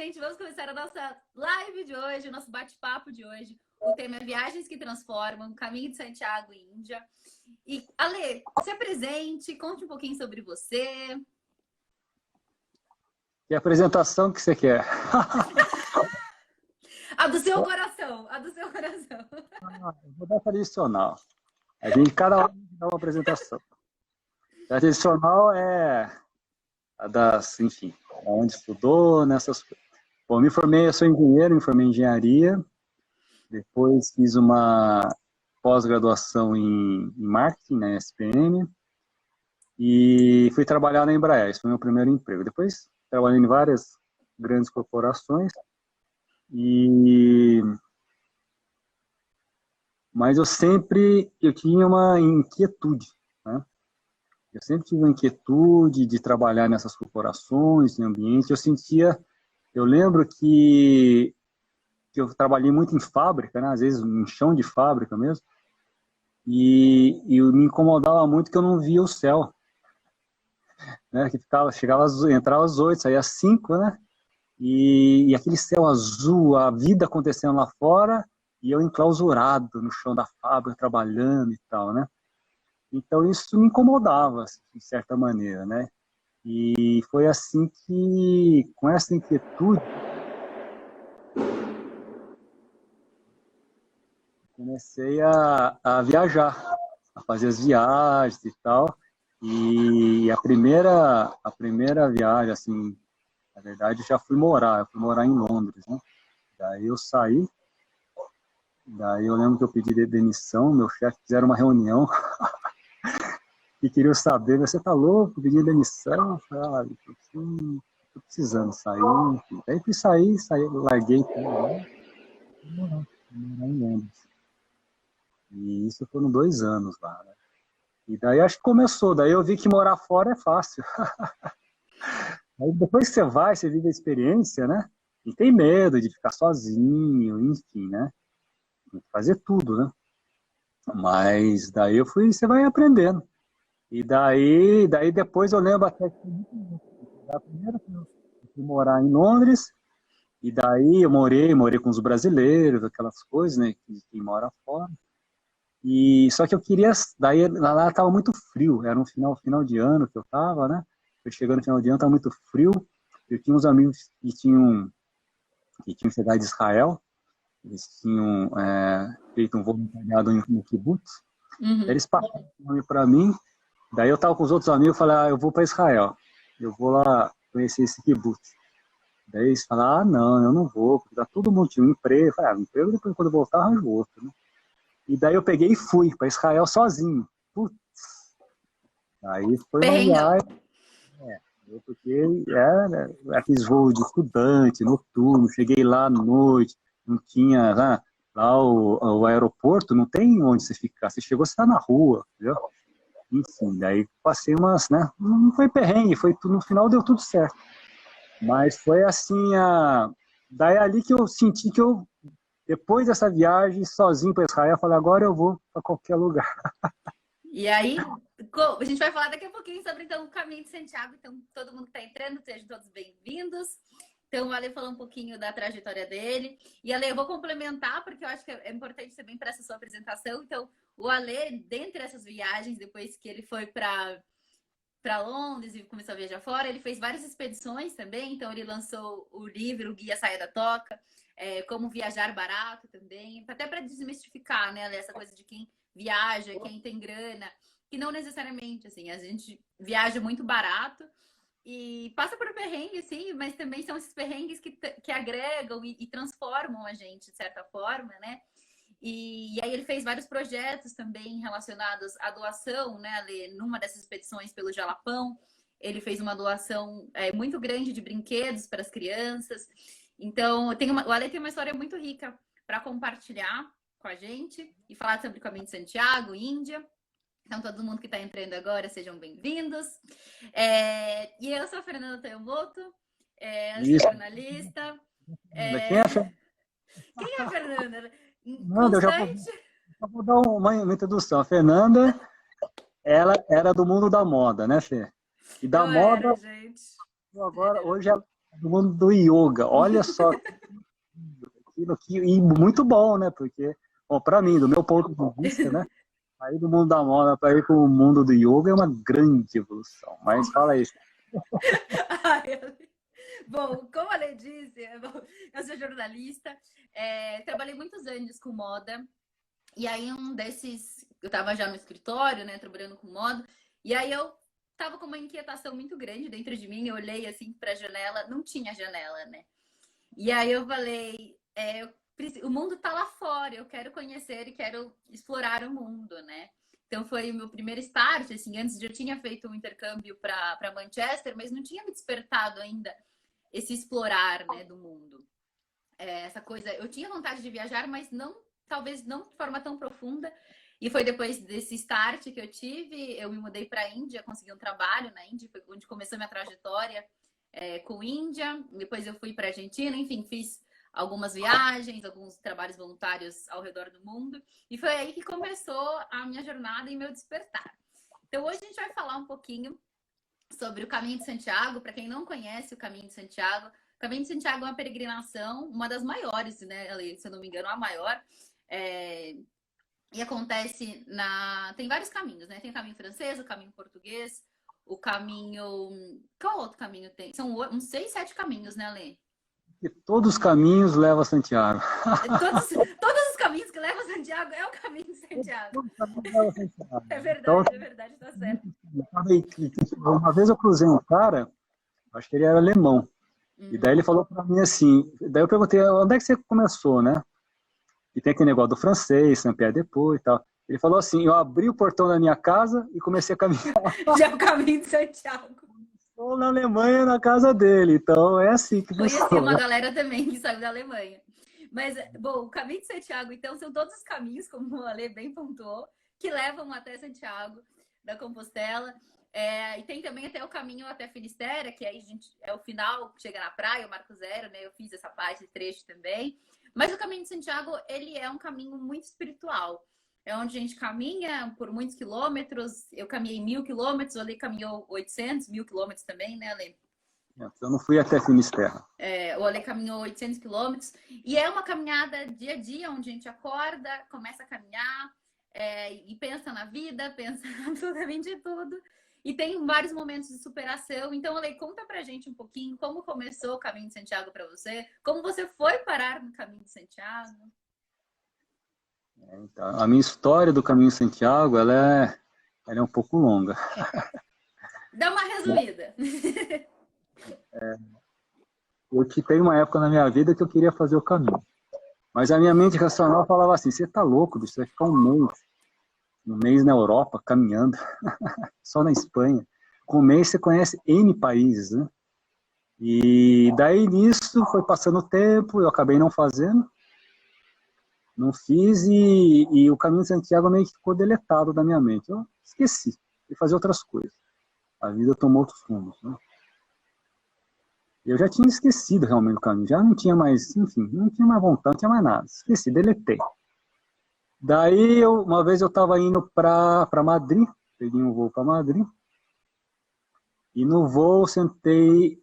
gente, vamos começar a nossa live de hoje, o nosso bate-papo de hoje. O tema é Viagens que Transformam, Caminho de Santiago, Índia. E, Ale, se apresente, conte um pouquinho sobre você. Que apresentação que você quer? A do seu coração, a do seu coração. Eu vou dar tradicional. Cada um dá uma apresentação. A tradicional é a das, enfim, onde estudou, nessas coisas. Bom, eu sou engenheiro, me formei em engenharia, depois fiz uma pós-graduação em marketing, na SPM, e fui trabalhar na Embraer, esse foi o meu primeiro emprego. Depois trabalhei em várias grandes corporações, mas eu tinha uma inquietude, né? Eu sempre tive uma inquietude de trabalhar nessas corporações, em ambiente. Eu lembro que eu trabalhei muito em fábrica, né? Às vezes em chão de fábrica mesmo, e me incomodava muito que eu não via o céu, né? Que entrava às 8, saía às 5, né? E aquele céu azul, a vida acontecendo lá fora, e eu enclausurado no chão da fábrica, trabalhando e tal, né? Então isso me incomodava, assim, de certa maneira, né? E foi assim que, com essa inquietude, comecei a viajar, a fazer as viagens e tal. E a primeira viagem, assim, na verdade, eu fui morar em Londres, né? Daí eu saí, daí eu lembro que eu pedi demissão, meu chefe fizeram uma reunião e queriam saber, você tá louco, pedir demissão? Eu tô precisando sair, enfim. Daí fui sair, larguei tudo, né? Morar em Londres. E isso foram 2 anos lá, né? E daí acho que começou, daí eu vi que morar fora é fácil. Aí depois que você vai, você vive a experiência, né? E tem medo de ficar sozinho, enfim, né? Fazer tudo, né? Mas daí você vai aprendendo. E daí depois eu lembro até que a primeira que eu fui morar em Londres, e daí eu morei com os brasileiros, aquelas coisas, né? Quem mora fora. E só que eu queria, daí lá estava muito frio, era um final de ano que eu estava, né? Foi chegando no final de ano, estava muito frio. Eu tinha uns amigos que tinham chegado de Israel, eles tinham feito um voluntariado no kibbutz. Uhum. Eles passaram o nome para mim, daí eu estava com os outros amigos, falei, eu vou para Israel, eu vou lá conhecer esse kibbutz. Daí eles falaram, não, eu não vou, porque tá todo mundo tinha um emprego. Eu falei, emprego depois quando eu voltar arranjo outro, né? E daí eu peguei e fui para Israel sozinho. Putz. Aí foi uma viagem, porque aqueles voos de estudante, noturno, cheguei lá à noite, não tinha, lá o aeroporto, não tem onde você ficar, você chegou, você está na rua, entendeu? Enfim, daí passei umas, né, não foi perrengue, foi tudo, no final deu tudo certo. Mas foi assim, daí ali que eu senti que depois dessa viagem, sozinho para Israel, eu falei, agora eu vou para qualquer lugar. E aí, a gente vai falar daqui a pouquinho sobre então, o Caminho de Santiago. Então, todo mundo que está entrando, sejam todos bem-vindos. Então, o Ale falou um pouquinho da trajetória dele. E, Ale, eu vou complementar, porque eu acho que é importante também para essa sua apresentação. Então, o Ale, dentre essas viagens, depois que ele foi para Londres e começou a viajar fora, ele fez várias expedições também. Então, ele lançou o livro, o Guia Saia da Toca, Como Viajar Barato também. Até para desmistificar, né, Ale, essa coisa de quem viaja, quem tem grana, que não necessariamente, assim, a gente viaja muito barato e passa por perrengues, sim, mas também são esses perrengues que agregam e transformam a gente, de certa forma, né? E aí ele fez vários projetos também relacionados à doação, né, Ale? Numa dessas expedições pelo Jalapão, ele fez uma doação muito grande de brinquedos para as crianças. Então, o Ale tem uma história muito rica para compartilhar com a gente e falar sobre o Caminho de Santiago, Índia. Então, todo mundo que está entrando agora, sejam bem-vindos. E eu sou a Fernanda Toyomoto, sou jornalista. Quem é a Fernanda? Fernanda, eu já vou dar uma introdução. A Fernanda, ela era do mundo da moda, né, Fê? E da moda, gente. agora, hoje ela do mundo do yoga. Olha só, e muito bom, né? Porque, bom, para mim, do meu ponto de vista, né? Aí do mundo da moda para ir para o mundo do yoga é uma grande evolução. Mas fala aí. Bom, como a Lê disse, eu sou jornalista, trabalhei muitos anos com moda, e aí um desses, eu estava já no escritório, né, trabalhando com moda, e aí eu estava com uma inquietação muito grande dentro de mim, eu olhei assim para a janela, não tinha janela, né? E aí eu falei, o mundo tá lá fora, eu quero conhecer e quero explorar o mundo, né? Então foi o meu primeiro start, assim, antes eu tinha feito um intercâmbio para Manchester, mas não tinha me despertado ainda esse explorar, né, do mundo. Essa coisa, eu tinha vontade de viajar, mas não, talvez não de forma tão profunda. E foi depois desse start que eu tive, eu me mudei para a Índia, consegui um trabalho na Índia, foi onde começou minha trajetória com Índia. Depois eu fui para a Argentina, enfim, fiz algumas viagens, alguns trabalhos voluntários ao redor do mundo. E foi aí que começou a minha jornada e meu despertar. Então hoje a gente vai falar um pouquinho sobre o Caminho de Santiago. Para quem não conhece o Caminho de Santiago, o Caminho de Santiago é uma peregrinação, uma das maiores, né? Se eu não me engano, a maior. E acontece tem vários caminhos, né? Tem o caminho francês, o caminho português, o caminho... Qual outro caminho tem? São uns 6, 7 caminhos, né, Lê? E todos os caminhos levam a Santiago. Todos os caminhos que levam a Santiago é o caminho de Santiago. É verdade, tá certo. Uma vez eu cruzei um cara, acho que ele era alemão, e daí ele falou para mim assim, daí eu perguntei, onde é que você começou, né? E tem aquele negócio do francês, Saint-Pierre-des-Pôts e tal. Ele falou assim, eu abri o portão da minha casa e comecei a caminhar. Já é o caminho de Santiago. Estou na Alemanha, na casa dele, então é assim que funciona. Conheci uma galera também que saiu da Alemanha. Mas, bom, o caminho de Santiago, então, são todos os caminhos, como o Ale bem pontuou, que levam até Santiago da Compostela. E tem também até o caminho até Finisterra, que aí é o final, chega na praia, o Marco Zero, né? Eu fiz essa parte, trecho também. Mas o caminho de Santiago, ele é um caminho muito espiritual. É onde a gente caminha por muitos quilômetros. Eu caminhei 1000 quilômetros, o Ale caminhou 800, 1000 quilômetros também, né, Ale? Eu não fui até Finisterra. O Ale caminhou 800 quilômetros. E é uma caminhada dia a dia, onde a gente acorda, começa a caminhar, e pensa na vida, pensa absolutamente tudo. E tem vários momentos de superação. Então, Ale, conta pra gente um pouquinho como começou o Caminho de Santiago para você, como você foi parar no Caminho de Santiago. Então, a minha história do Caminho de Santiago, ela é um pouco longa. Dá uma resumida. Eu tenho uma época na minha vida que eu queria fazer o caminho. Mas a minha mente racional falava assim, você tá louco, bicho, você vai ficar um mês na Europa, caminhando, só na Espanha. Com um mês você conhece N países, né? E daí nisso foi passando o tempo, eu acabei não fazendo, não fiz, e o Caminho de Santiago meio que ficou deletado da minha mente. Eu esqueci de fazer outras coisas. A vida tomou outros rumos, né? Eu já tinha esquecido realmente o caminho, já não tinha mais, enfim, não tinha mais vontade, não tinha mais nada. Esqueci, deletei. Daí, uma vez eu estava indo para Madrid, peguei um voo para Madrid, e no voo sentei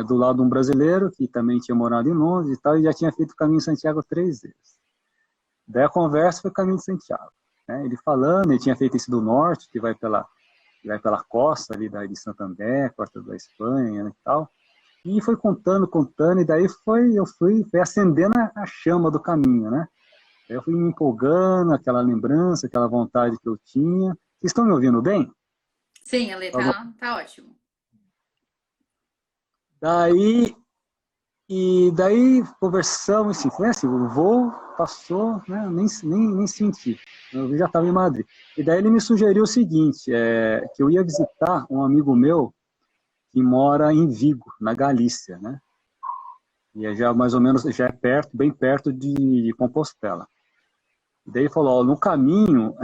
do lado de um brasileiro, que também tinha morado em Londres e tal, e já tinha feito o Caminho de Santiago 3 vezes. Daí a conversa foi o Caminho de Santiago, né? Ele falando, ele tinha feito esse do norte, que vai pela costa ali de Santander, costa da Espanha, né, e tal. E foi contando, e daí eu fui acendendo a chama do caminho, né? Eu fui me empolgando, aquela lembrança, aquela vontade que eu tinha. Vocês estão me ouvindo bem? Sim, Ale, tá ótimo. Daí conversamos, assim, foi assim, o voo passou, né, nem senti, eu já estava em Madrid. E daí ele me sugeriu o seguinte, que eu ia visitar um amigo meu que mora em Vigo, na Galícia, né? E é já mais ou menos, já é perto, bem perto de Compostela. E daí ele falou, no caminho,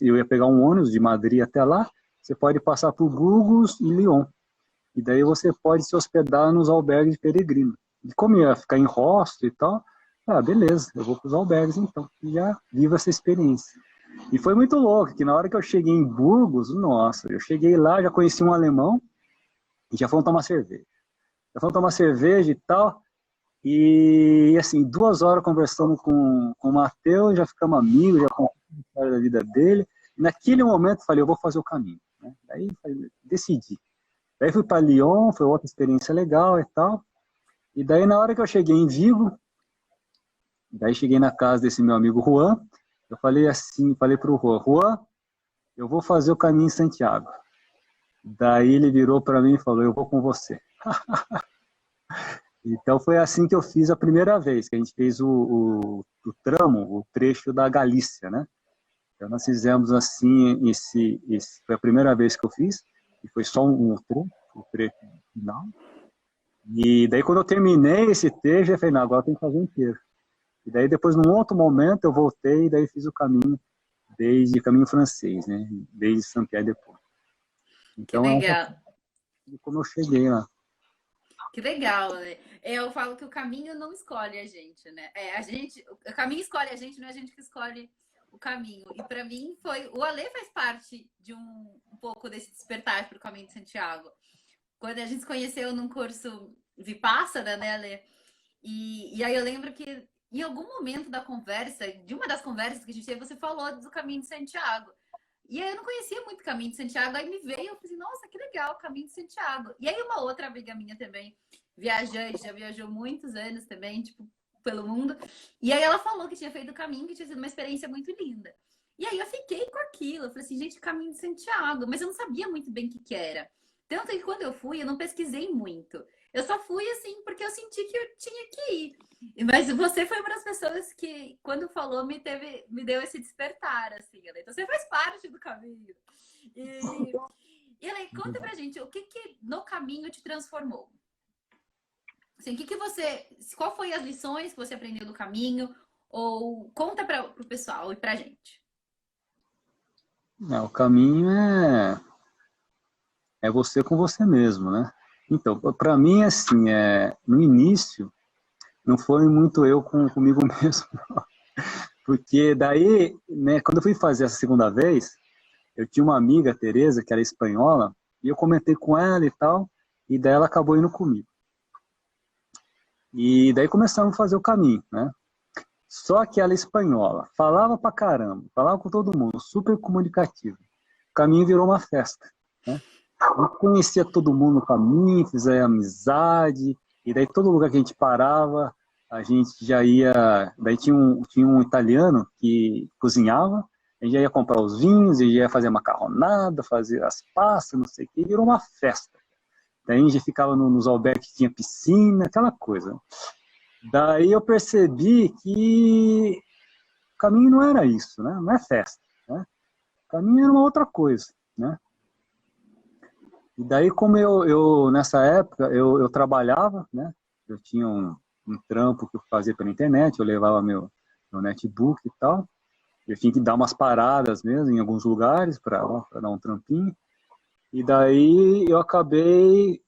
eu ia pegar um ônibus de Madrid até lá, você pode passar por Burgos e Lyon. E daí você pode se hospedar nos albergues de peregrino. E como ia ficar em hostel e tal, beleza, eu vou para os albergues então. E já vivo essa experiência. E foi muito louco, que na hora que eu cheguei em Burgos, nossa, eu cheguei lá, já conheci um alemão, e já fomos tomar cerveja. Fomos tomar cerveja e tal. E, assim, 2 horas conversando com o Matheus, já ficamos amigos, já contamos a história da vida dele. E naquele momento, falei, eu vou fazer o caminho. Né? Daí, decidi. Daí fui para Lyon, foi outra experiência legal e tal. E daí, na hora que eu cheguei em Vigo, daí cheguei na casa desse meu amigo Juan, eu falei assim, falei pro Juan, Juan, eu vou fazer o caminho em Santiago. Daí ele virou para mim e falou, eu vou com você. Então foi assim que eu fiz a primeira vez, que a gente fez o tramo, o trecho da Galícia, né? Então nós fizemos assim, foi a primeira vez que eu fiz, e foi só um trecho, o trecho final. E daí quando eu terminei esse trecho, eu falei, não, agora tem que fazer inteiro. E daí depois, num outro momento, eu voltei e daí fiz o caminho, desde caminho francês, né? Desde Saint-Pierre-de-Port. Que Então, legal. Como eu cheguei lá. Que legal, né? Eu falo que o caminho não escolhe a gente, né? O caminho escolhe a gente, não é a gente que escolhe o caminho. E para mim o Ale faz parte de um pouco desse despertar para o caminho de Santiago. Quando a gente se conheceu num curso Vipassana, né, Ale? E aí eu lembro que em algum momento da conversa, de uma das conversas que a gente teve, você falou do caminho de Santiago. E aí eu não conhecia muito o caminho de Santiago, aí me veio, eu falei, nossa, que legal, o caminho de Santiago. E aí uma outra amiga minha também, viajante, já viajou muitos anos também, tipo, pelo mundo. E aí ela falou que tinha feito o caminho, que tinha sido uma experiência muito linda. E aí eu fiquei com aquilo, eu falei assim, gente, caminho de Santiago, mas eu não sabia muito bem o que era. Tanto que quando eu fui, eu não pesquisei muito. Eu só fui assim porque eu senti que eu tinha que ir. Mas você foi uma das pessoas que, quando falou, me deu esse despertar, assim. Então você faz parte do caminho. E Ale, conta pra gente, o que no caminho te transformou? Assim, qual foi as lições que você aprendeu do caminho? Ou conta pro pessoal e pra gente. O caminho é você com você mesmo, né? Então, para mim, assim, no início, não foi muito eu comigo mesmo, não. Porque daí, né, quando eu fui fazer essa segunda vez, eu tinha uma amiga, Tereza, que era espanhola, e eu comentei com ela e tal, e daí ela acabou indo comigo. E daí começamos a fazer o caminho, né? Só que ela é espanhola, falava pra caramba, falava com todo mundo, super comunicativa. O caminho virou uma festa, né? Eu conhecia todo mundo no caminho, fizia amizade, e daí todo lugar que a gente parava, a gente já ia... Daí tinha um italiano que cozinhava, a gente já ia comprar os vinhos, a gente já ia fazer macarronada, fazer as pastas, não sei o que, virou uma festa. Daí a gente ficava nos albergues que tinha piscina, aquela coisa. Daí eu percebi que o caminho não era isso, né? Não é festa, né? O caminho era uma outra coisa, né? E daí, como eu nessa época, eu trabalhava, né? Eu tinha um trampo que eu fazia pela internet, eu levava meu netbook e tal. Eu tinha que dar umas paradas mesmo em alguns lugares para dar um trampinho. E daí eu acabei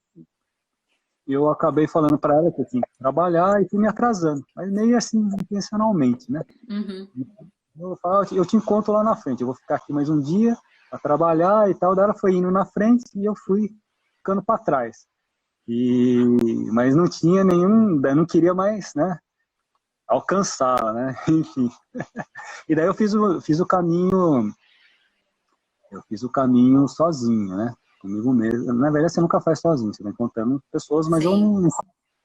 falando para ela que eu tinha que trabalhar e fui me atrasando, mas meio assim, intencionalmente, né? Uhum. Eu falava, eu te encontro lá na frente, eu vou ficar aqui mais um dia para trabalhar e tal. Daí ela foi indo na frente e eu fui ficando para trás. Mas não tinha não queria mais, né? Alcançá-la, né? Enfim. E daí eu fiz o caminho, sozinho, né? Comigo mesmo. Na verdade, você nunca faz sozinho, você vai encontrando pessoas, mas eu não...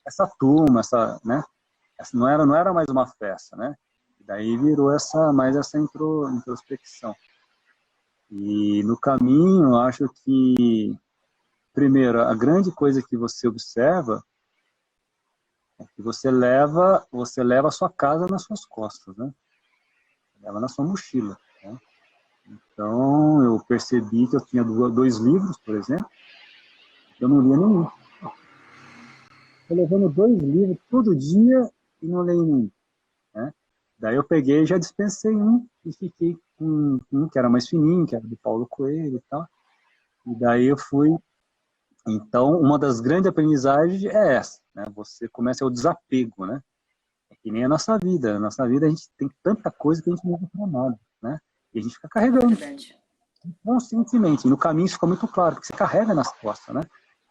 Essa turma, né? Não era mais uma festa, né? E daí virou mais essa introspecção. E no caminho, eu acho que, primeiro, a grande coisa que você observa é que você leva a sua casa nas suas costas, né? Leva na sua mochila, né? Então, eu percebi que eu tinha 2 livros, por exemplo, eu não lia nenhum. Estou levando 2 livros todo dia e não leio nenhum, né? Daí eu peguei e já dispensei um e fiquei com um que era mais fininho, que era do Paulo Coelho e tal. E daí eu fui... Então, uma das grandes aprendizagens é essa, né? Você começa o desapego, né? É que nem a nossa vida. Na nossa vida a gente tem tanta coisa que a gente não usa para nada, né? E a gente fica carregando. Conscientemente. E no caminho isso fica muito claro, porque você carrega nas costas, né?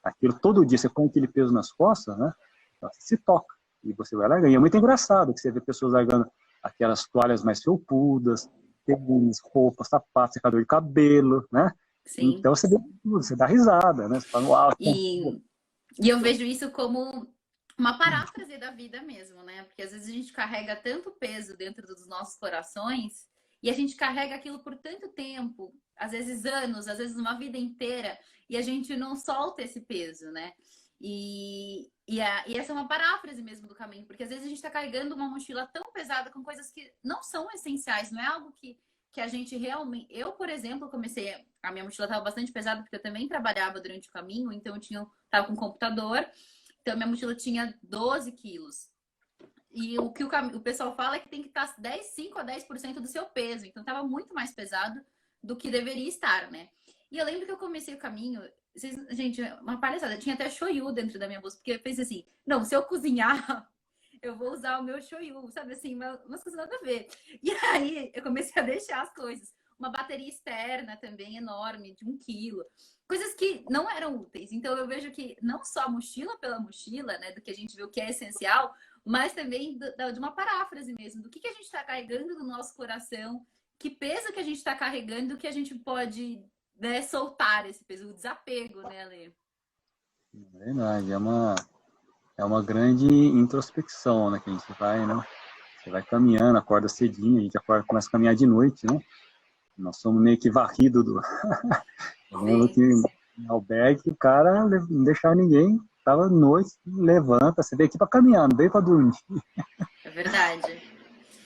aquilo todo dia, você põe aquele peso nas costas, né? Então, você se toca e você vai largando. E é muito engraçado que você vê pessoas largando aquelas toalhas mais felpudas, tênis, roupas, sapatos, secador de cabelo, né? Sim. Então você vê tudo, você dá risada, né? Você fala, uau, E, e eu vejo isso como uma paráfrase da vida mesmo, né? Porque às vezes a gente carrega tanto peso dentro dos nossos corações e a gente carrega aquilo por tanto tempo, às vezes anos, às vezes uma vida inteira, e a gente não solta esse peso, né? E essa é uma paráfrase mesmo do caminho, porque às vezes a gente está carregando uma mochila tão pesada com coisas que não são essenciais, não é algo que a gente realmente. Eu, por exemplo, comecei. A minha mochila estava bastante pesada, porque eu também trabalhava durante o caminho, então eu estava com computador, então minha mochila tinha 12 quilos. E o que o pessoal fala é que tem que estar 5 a 10% do seu peso. Então estava muito mais pesado do que deveria estar, né? E eu lembro que eu comecei o caminho. Gente, uma palhaçada. Tinha até shoyu dentro da minha bolsa, porque eu pensei assim: não, se eu cozinhar, eu vou usar o meu shoyu, sabe assim, umas coisas nada a ver. E aí eu comecei a deixar as coisas. Uma bateria externa também enorme, de 1 quilo. Coisas que não eram úteis. Então eu vejo que não só a mochila pela mochila, né, do que a gente vê o que é essencial, mas também de uma paráfrase mesmo, do que a gente está carregando no nosso coração, que peso que a gente está carregando, que a gente pode, né, soltar esse peso, o desapego, né, Ale? é verdade, é uma grande introspecção, né, que a gente vai, né? Você vai caminhando, acorda cedinho, a gente acorda, começa a caminhar de noite, né? Nós somos meio que varrido do. Eu lembro Sim, que em albergue o cara não deixava ninguém, tava noite, levanta, você veio aqui para caminhar, não veio para dormir. é verdade.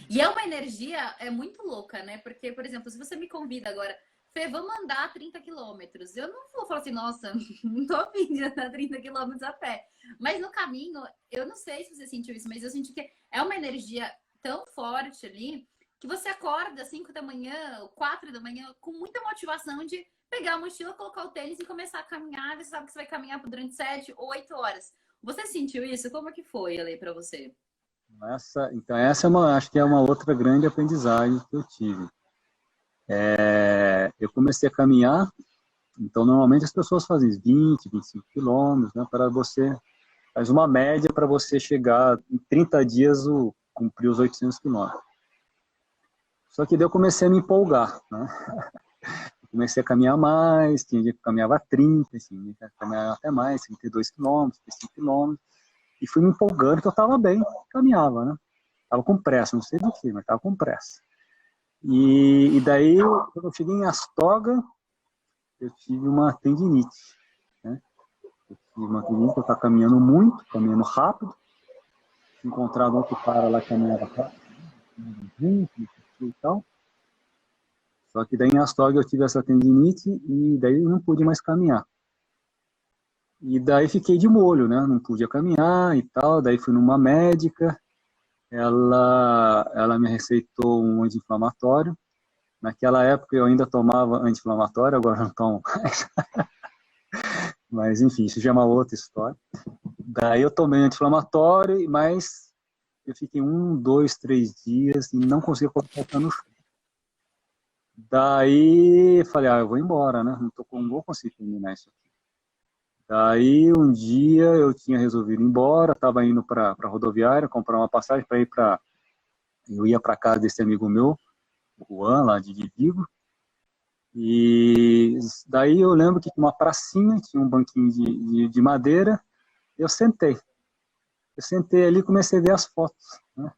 E é uma energia muito louca, né? Porque, por exemplo, se você me convida agora, Fê, vamos andar 30 quilômetros. Eu não vou falar assim, nossa, não tô afim de andar 30 quilômetros a pé. Mas no caminho, eu não sei se você sentiu isso, mas eu senti que é uma energia tão forte ali que você acorda às 5 da manhã, 4 da manhã, com muita motivação de pegar a mochila, colocar o tênis e começar a caminhar. Você sabe que você vai caminhar durante 7 ou 8 horas. Você sentiu isso? Como é que foi, Ale, pra você? Então essa é acho que é uma outra grande aprendizagem que eu tive. Eu comecei a caminhar, então normalmente as pessoas fazem 20, 25 quilômetros, né, para você, faz uma média para você chegar em 30 dias, cumprir os 800 quilômetros. Só que daí eu comecei a me empolgar, né? Comecei a caminhar mais, tinha dia que caminhava 30, assim, caminhava até mais, 32 quilômetros, 35 quilômetros, e fui me empolgando que eu estava bem, caminhava, né? Estava com pressa, não sei do que, mas estava com pressa. E daí, quando eu cheguei em Astorga, eu tive uma tendinite, né? Eu tive uma tendinite, eu estava caminhando muito, caminhando rápido, encontrava outro cara lá que caminhava rápido, e tal. Só que daí em Astorga eu tive essa tendinite e daí eu não pude mais caminhar. E daí fiquei de molho, né? Não podia caminhar e tal. Daí fui numa médica, ela me receitou um anti-inflamatório. Naquela época eu ainda tomava anti-inflamatório, agora não tomo mais. Mas enfim, isso já é uma outra história. Daí eu tomei anti-inflamatório, mas eu fiquei 1, 2, 3 dias e não conseguia colocar o pé no chão. Daí falei, eu vou embora, né? Não vou conseguir terminar isso aqui. Daí um dia eu tinha resolvido ir embora, estava indo para a rodoviária comprar uma passagem para ir para. Eu ia para casa desse amigo meu, o Juan, lá de Vigo. E daí eu lembro que tinha uma pracinha, tinha um banquinho de madeira. Eu sentei. Eu sentei ali e comecei a ver as fotos, né?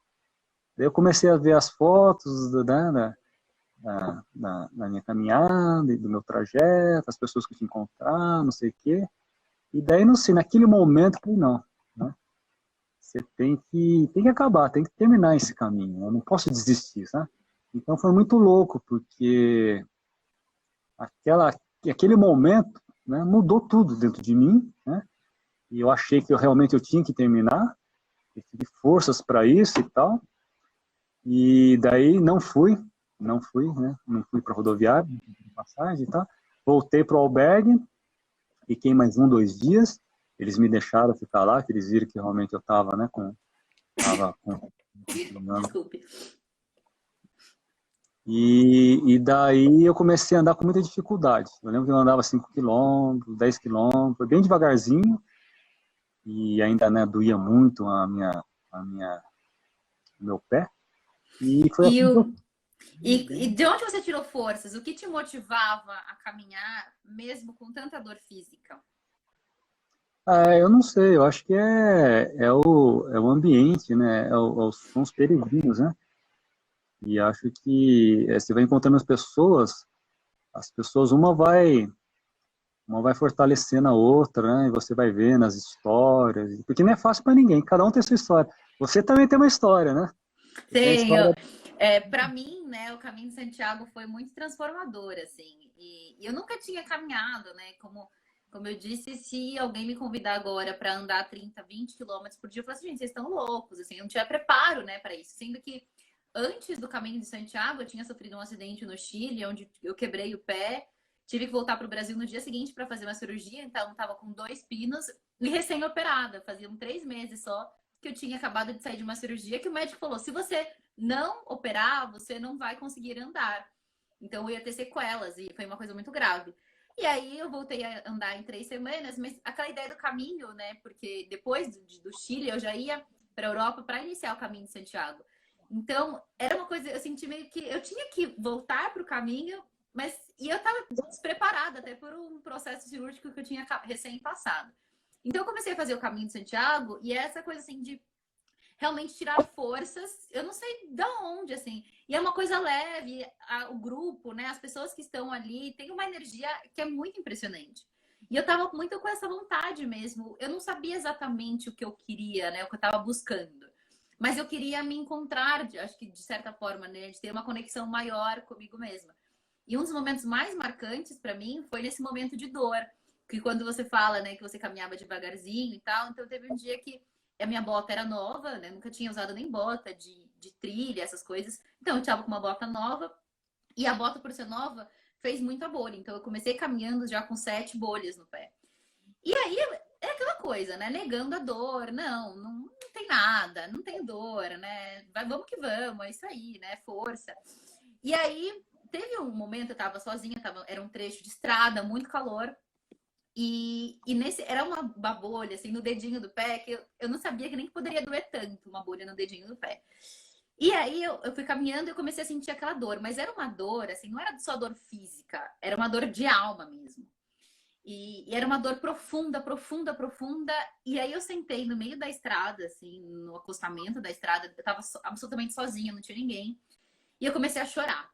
Daí eu comecei a ver as fotos da minha caminhada, do meu trajeto, as pessoas que eu tinha encontrado, não sei o quê. E daí, não sei, naquele momento, eu falei, não, né? Você tem que acabar, tem que terminar esse caminho, eu não posso desistir, sabe? Então foi muito louco, porque aquele momento, né, mudou tudo dentro de mim, né? E eu achei que realmente eu tinha que terminar, eu tive forças para isso e tal, e daí não fui, né? Não fui para a rodoviária, passagem e tal, voltei para o albergue, fiquei mais 1, 2 dias, eles me deixaram ficar lá, que eles viram que realmente eu estava, né, tava com Desculpe. E daí eu comecei a andar com muita dificuldade. Eu lembro que eu andava 5 quilômetros, 10 quilômetros, bem devagarzinho, e ainda, né, doía muito o meu pé. E foi E, assim que eu... o, e de onde você tirou forças? O que te motivava a caminhar, mesmo com tanta dor física? Eu não sei, eu acho que é o ambiente, né? São os peregrinos, né? E acho que você vai encontrando as pessoas, uma vai fortalecendo a outra, né? E você vai vendo as histórias, porque não é fácil para ninguém, cada um tem sua história. Você também tem uma história, né? Você tem a Tenho. história. Para mim, né, o caminho de Santiago foi muito transformador, assim. E eu nunca tinha caminhado, né? Como eu disse, se alguém me convidar agora para andar 30, 20 quilômetros por dia, eu falo assim, gente, vocês estão loucos, assim, eu não tinha preparo, né, para isso. Sendo que antes do caminho de Santiago, eu tinha sofrido um acidente no Chile, onde eu quebrei o pé, tive que voltar para o Brasil no dia seguinte para fazer uma cirurgia, então estava com 2 pinos e recém-operada, faziam 3 meses só que eu tinha acabado de sair de uma cirurgia, que o médico falou: se você não operar, você não vai conseguir andar. Então eu ia ter sequelas e foi uma coisa muito grave. E aí eu voltei a andar em 3 semanas, mas aquela ideia do caminho, né? Porque depois do Chile eu já ia para a Europa para iniciar o caminho de Santiago. Então era uma coisa, eu senti meio que eu tinha que voltar para o caminho, mas e eu estava despreparada até por um processo cirúrgico que eu tinha recém passado. Então eu comecei a fazer o caminho de Santiago e essa coisa assim de realmente tirar forças, eu não sei de onde, assim. E é uma coisa leve, o grupo, né? As pessoas que estão ali tem uma energia que é muito impressionante. E eu tava muito com essa vontade mesmo. Eu não sabia exatamente o que eu queria, né? O que eu tava buscando. Mas eu queria me encontrar, acho que de certa forma, né? De ter uma conexão maior comigo mesma. E um dos momentos mais marcantes para mim foi nesse momento de dor. Que quando você fala, né, que você caminhava devagarzinho e tal. Então teve um dia que a minha bota era nova, né? Nunca tinha usado nem bota de trilha, essas coisas. Então eu tava com uma bota nova. E a bota, por ser nova, fez muita bolha. Então eu comecei caminhando já com 7 bolhas no pé. E aí é aquela coisa, né? Negando a dor. Não tem nada, não tem dor, né? Vamos que vamos, é isso aí, né? Força. E aí teve um momento, eu tava sozinha, era um trecho de estrada, muito calor. E nesse era uma bolha assim no dedinho do pé que eu não sabia que nem poderia doer tanto uma bolha no dedinho do pé. E aí eu fui caminhando e eu comecei a sentir aquela dor, mas era uma dor assim, não era só dor física, era uma dor de alma mesmo. E era uma dor profunda, profunda, profunda. E aí eu sentei no meio da estrada, assim, no acostamento da estrada, eu tava absolutamente sozinha, não tinha ninguém. E eu comecei a chorar.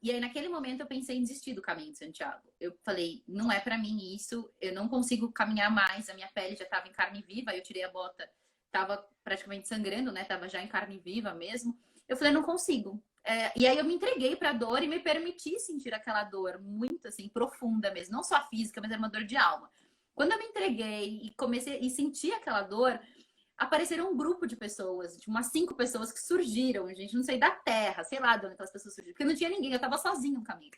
E aí, naquele momento, eu pensei em desistir do caminho de Santiago. Eu falei, não é para mim isso, eu não consigo caminhar mais, a minha pele já estava em carne viva, eu tirei a bota, estava praticamente sangrando, né? Tava já em carne viva mesmo. Eu falei, não consigo. E aí eu me entreguei para a dor e me permiti sentir aquela dor muito assim profunda mesmo, não só física, mas era uma dor de alma. Quando eu me entreguei e comecei e senti aquela dor, apareceram um grupo de pessoas, de umas 5 pessoas que surgiram, gente, não sei, da terra, sei lá de onde aquelas pessoas surgiram, porque não tinha ninguém, eu tava sozinha no caminho.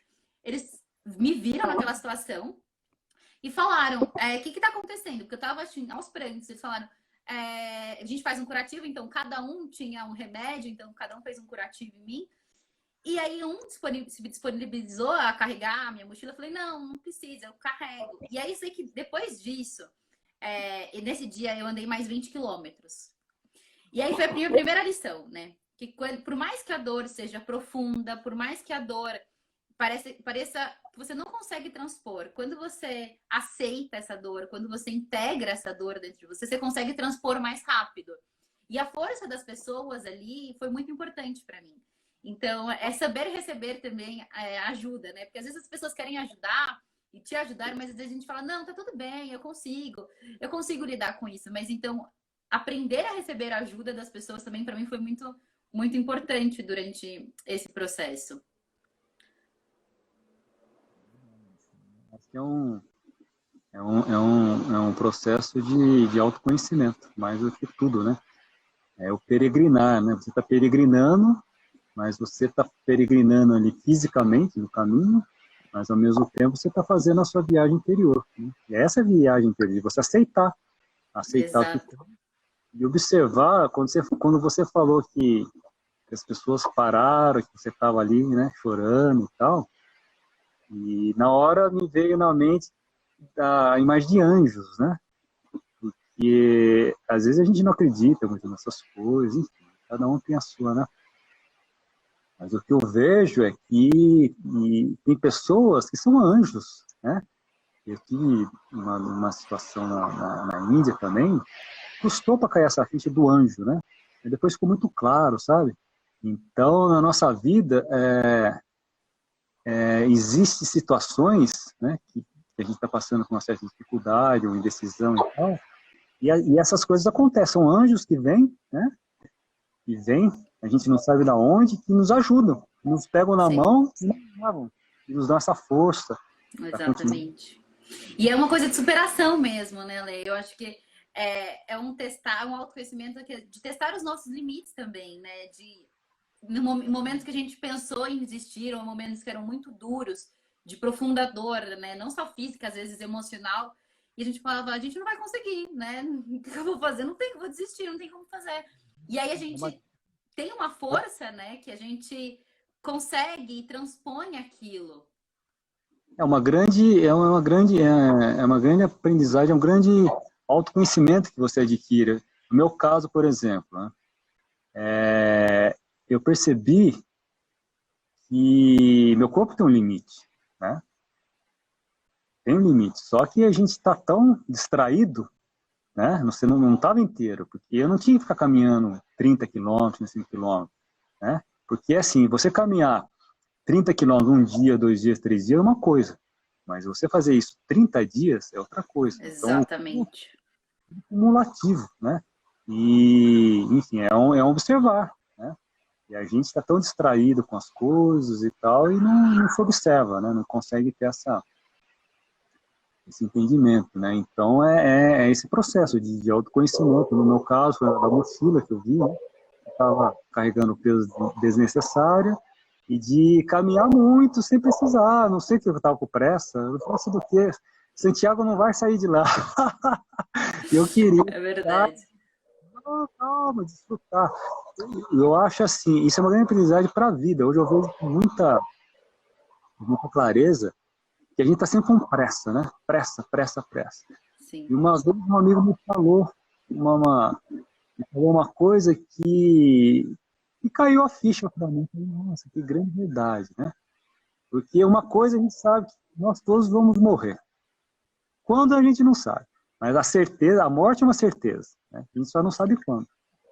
Eles me viram naquela situação e falaram, o que tá acontecendo? Porque eu tava assim, aos prantos, eles falaram, a gente faz um curativo, então cada um tinha um remédio, então cada um fez um curativo em mim. E aí se disponibilizou a carregar a minha mochila, eu falei, não precisa, eu carrego. E aí sei que depois disso, e nesse dia eu andei mais 20 quilômetros. E aí foi a minha primeira lição, né? Que por mais que a dor seja profunda, por mais que a dor pareça que você não consegue transpor, quando você aceita essa dor, quando você integra essa dor dentro de você, você consegue transpor mais rápido. E a força das pessoas ali foi muito importante para mim. Então, saber receber também ajuda, né? Porque às vezes as pessoas querem ajudar e te ajudar, mas às vezes a gente fala, não, tá tudo bem, eu consigo lidar com isso. Mas então, aprender a receber a ajuda das pessoas também, para mim, foi muito, muito importante durante esse processo. Acho que é um processo de autoconhecimento, mais do que tudo, né? É o peregrinar, né? Você está peregrinando, mas você está peregrinando ali fisicamente no caminho, mas ao mesmo tempo você está fazendo a sua viagem interior. Né? E essa viagem interior, você aceitar Exato. e observar, quando você falou que que as pessoas pararam, que você estava ali, né, chorando e tal. E na hora me veio na mente a imagem de anjos, né? Porque às vezes a gente não acredita muito nessas coisas, enfim, cada um tem a sua, né? Mas o que eu vejo é que tem pessoas que são anjos, né? Eu tive uma situação na Índia também, custou para cair essa ficha do anjo, né? E depois ficou muito claro, sabe? Então, na nossa vida, existem situações, né, que a gente está passando com uma certa dificuldade ou indecisão e tal, e essas coisas acontecem. São anjos que vêm, né? Que vêm, a gente não sabe de onde, que nos ajudam, nos pegam na Sim. mão e nos levam, e nos dão essa força para continuar. Exatamente. E é uma coisa de superação mesmo, né, Lê? Eu acho que é um autoconhecimento de testar os nossos limites também, né? Em momentos que a gente pensou em desistir, ou momentos que eram muito duros, de profunda dor, né? Não só física, às vezes emocional. E a gente falava, a gente não vai conseguir, né? O que eu vou fazer? Não tem, vou desistir, não tem como fazer. E aí a gente tem uma força, né? Que a gente consegue e transpõe aquilo. É uma grande aprendizagem, é um grande autoconhecimento que você adquire. No meu caso, por exemplo, né, eu percebi que meu corpo tem um limite, né? Tem um limite. Só que a gente está tão distraído, né? Você não estava inteiro, porque eu não tinha que ficar caminhando 30 quilômetros, 5 quilômetros, né? Porque assim, você caminhar 30 quilômetros um dia, 2 dias, 3 dias é uma coisa, mas você fazer isso 30 dias é outra coisa. Então, Exatamente. é cumulativo, né? E, enfim, é um observar, né? E a gente está tão distraído com as coisas e tal, e não se observa, né? Não consegue ter esse entendimento, né? Então, é esse processo de autoconhecimento. No meu caso, foi da mochila que eu vi, né? Eu estava carregando peso desnecessário, e de caminhar muito sem precisar. Não sei o que eu estava com pressa. Eu falei assim, do quê? Santiago não vai sair de lá. Eu queria. É verdade. Calma, desfrutar. Eu acho assim, isso é uma grande aprendizagem para a vida. Hoje eu vejo com muita clareza que a gente está sempre com pressa, né? Pressa, pressa, pressa. Sim. E uma vez um amigo me falou uma coisa que caiu a ficha para mim. Nossa, que grande verdade, né? Porque uma coisa a gente sabe que nós todos vamos morrer. Quando a gente não sabe. Mas a morte é uma certeza, né? A gente só não sabe quando.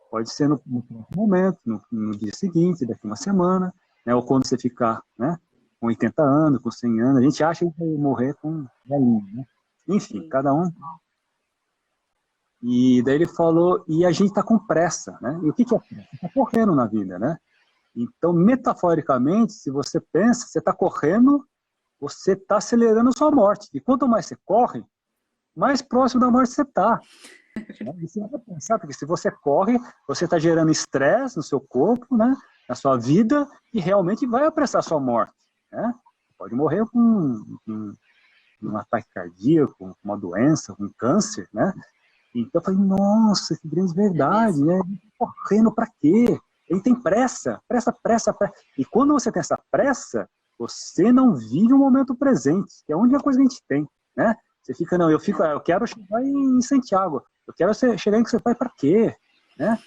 Pode ser no momento, no dia seguinte, daqui uma semana, né? Ou quando você ficar, né, com 80 anos, com 100 anos. A gente acha que vai morrer com velhinho, né? Enfim, cada um. E daí ele falou, e a gente está com pressa, né? E o que é pressa? Está correndo na vida, né? Então, metaforicamente, se você pensa, você está correndo, você está acelerando a sua morte. E quanto mais você corre, mais próximo da morte você está. Você vai pensar, porque se você corre, você está gerando estresse no seu corpo, né? Na sua vida, e realmente vai apressar a sua morte, né? Pode morrer com um ataque cardíaco, com uma doença, com câncer, né? Então eu falei, nossa, que grande verdade, né? Ele tá correndo para quê? Ele tem pressa, pressa, pressa, pressa. E quando você tem essa pressa, você não vive o momento presente, que é a única coisa que a gente tem, né? Você fica, não, eu quero chegar em Santiago, eu quero chegar em Santiago para quê? Né?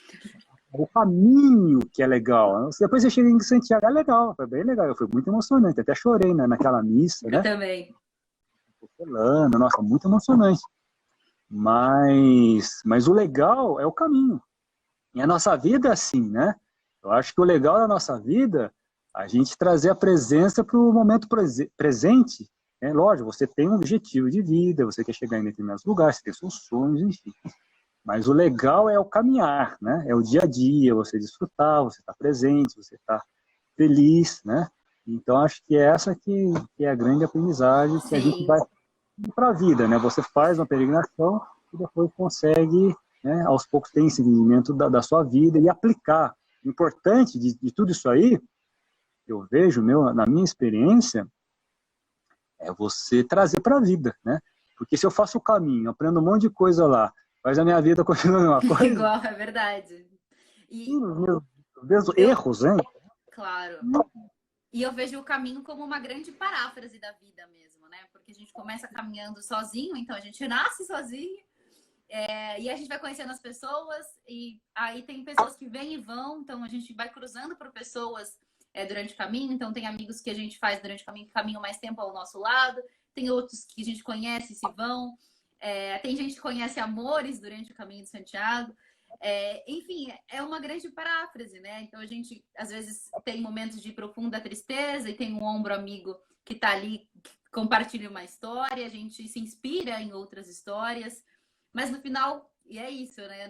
O caminho que é legal. Depois você chega em Santiago, é legal, foi bem legal, foi muito emocionante, até chorei, né, naquela missa, né? Eu também. Nossa, muito emocionante. Mas o legal é o caminho. E a nossa vida é assim, né? Eu acho que o legal da nossa vida é a gente trazer a presença para o momento presente. Né? Lógico, você tem um objetivo de vida, você quer chegar em determinados lugares, você tem seus sonhos, enfim. Mas o legal é o caminhar, né? É o dia a dia, você desfrutar, você estar presente, você estar feliz, né? Então, acho que é essa que é a grande aprendizagem que a gente vai para a vida, né? Você faz uma peregrinação e depois consegue, né, aos poucos ter entendimento da sua vida e aplicar. O importante de tudo isso aí, eu vejo, na minha experiência, é você trazer para a vida, né? Porque se eu faço o caminho, aprendo um monte de coisa lá, mas a minha vida continua a mesma coisa. Igual, é verdade. Eu vejo Eu, erros, hein? claro. E eu vejo o caminho como uma grande paráfrase da vida mesmo, né? Porque a gente começa caminhando sozinho, então a gente nasce sozinho, e a gente vai conhecendo as pessoas, e aí tem pessoas que vêm e vão, então a gente vai cruzando por pessoas durante o caminho, então tem amigos que a gente faz durante o caminho que caminham mais tempo ao nosso lado, tem outros que a gente conhece e se vão, tem gente que conhece amores durante o caminho de Santiago. Enfim, é uma grande paráfrase, né? Então a gente às vezes tem momentos de profunda tristeza e tem um ombro amigo que está ali, que compartilha uma história, a gente se inspira em outras histórias, mas no final, e é isso, né?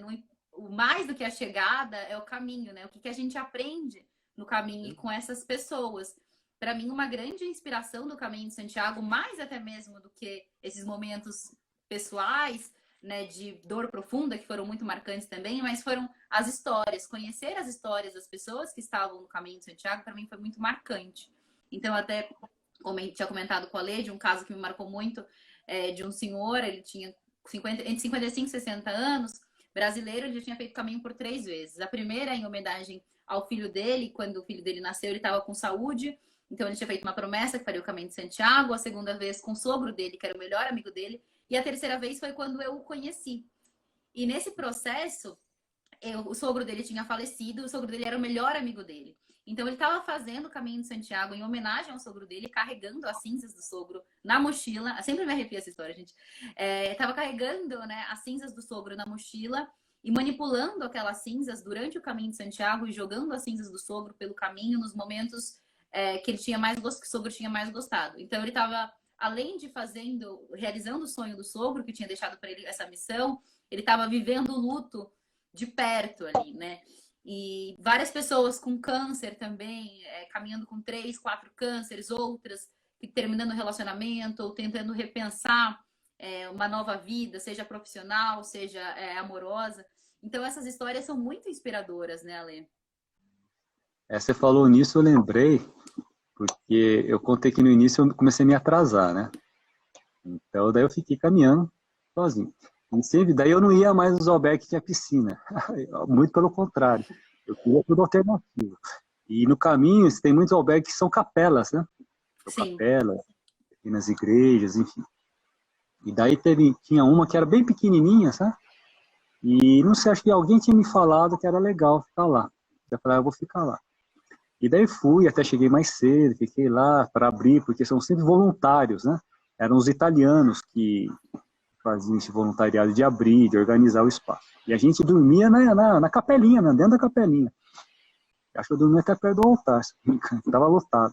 O mais do que a chegada é o caminho, né? O que a gente aprende no caminho e com essas pessoas. Para mim, uma grande inspiração do Caminho de Santiago, mais até mesmo do que esses momentos pessoais, né, de dor profunda, que foram muito marcantes também, mas foram as histórias. Conhecer as histórias das pessoas que estavam no Caminho de Santiago, para mim, foi muito marcante. Então, até como eu tinha comentado com a Lê, de um caso que me marcou muito, de um senhor, ele tinha entre 55 e 60 anos, brasileiro, ele já tinha feito caminho por 3 vezes. A primeira em homenagem ao filho dele, quando o filho dele nasceu, ele estava com saúde, então ele tinha feito uma promessa que faria o caminho de Santiago. A segunda vez com o sogro dele, que era o melhor amigo dele, e a terceira vez foi quando eu o conheci. E nesse processo, o sogro dele tinha falecido, o sogro dele era o melhor amigo dele. Então ele estava fazendo o caminho de Santiago em homenagem ao sogro dele, carregando as cinzas do sogro na mochila. Sempre me arrepia essa história, gente. Estava carregando, né, as cinzas do sogro na mochila e manipulando aquelas cinzas durante o caminho de Santiago e jogando as cinzas do sogro pelo caminho nos momentos que ele tinha mais que o sogro tinha mais gostado. Então ele estava, além de realizando o sonho do sogro que tinha deixado para ele essa missão, ele estava vivendo o luto de perto ali, né? E várias pessoas com câncer também, caminhando com 3, 4 cânceres, outras que terminando o relacionamento ou tentando repensar uma nova vida, seja profissional, seja amorosa. Então essas histórias são muito inspiradoras, né, Ale? Você falou nisso, eu lembrei, porque eu contei que no início eu comecei a me atrasar, né? Então daí eu fiquei caminhando sozinho. E sempre, daí eu não ia mais nos albergues que tinha piscina. Muito pelo contrário. Eu queria tudo alternativo. E no caminho, tem muitos albergues que são capelas, né? São Sim. capelas, nas igrejas, enfim. E daí tinha uma que era bem pequenininha, sabe? E não sei, acho que alguém tinha me falado que era legal ficar lá. Eu falei, eu vou ficar lá. E daí fui, até cheguei mais cedo, fiquei lá para abrir, porque são sempre voluntários, né? Eram os italianos que faziam esse voluntariado de abrir, de organizar o espaço. E a gente dormia na capelinha, né? Dentro da capelinha. Acho que eu dormia até perto do altar, estava lotado.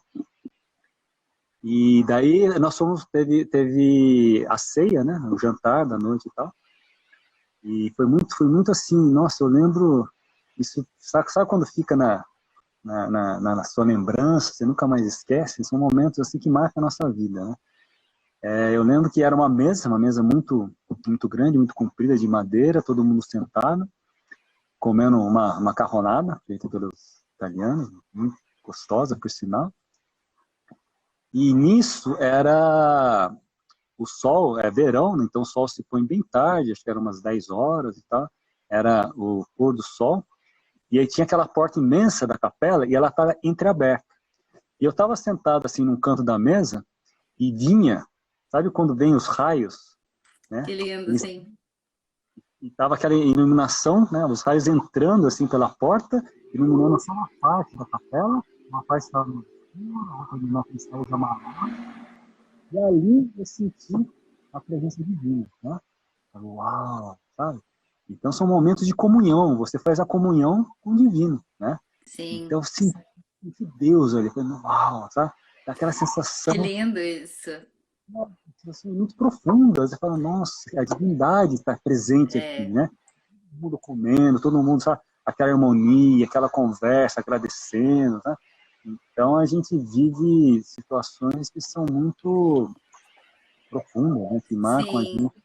E daí nós teve a ceia, né? O jantar da noite e tal. E foi muito assim, nossa, eu lembro, isso, sabe quando fica na sua lembrança, você nunca mais esquece, são momentos assim que marcam a nossa vida, né? Eu lembro que era uma mesa muito, muito grande, muito comprida, de madeira, todo mundo sentado, comendo uma macarronada, feita pelos italianos, muito gostosa, por sinal. E nisso era o sol, verão, né? Então o sol se põe bem tarde, acho que era umas 10 horas e tal, era o pôr do sol, e aí tinha aquela porta imensa da capela e ela estava entreaberta. E eu estava sentado assim num canto da mesa e vinha, sabe quando vem os raios, né? Que lindo, sim. E tava aquela iluminação, né? Os raios entrando assim pela porta, iluminando só uma parte da capela, uma parte estava no escuro, outra iluminação estava amarela. E ali eu senti a presença divina, né? Uau, sabe? Então são momentos de comunhão, você faz a comunhão com o divino, né? Sim. Então eu senti Deus ali, uau, sabe? Dá aquela Que sensação lindo isso. assim, muito profunda, você fala, nossa, a divindade está presente aqui, É. né? Todo mundo comendo, todo mundo, sabe? Aquela harmonia, aquela conversa, agradecendo, né? Então a gente vive situações que são muito profundas, né? Que marcam a Sim. gente.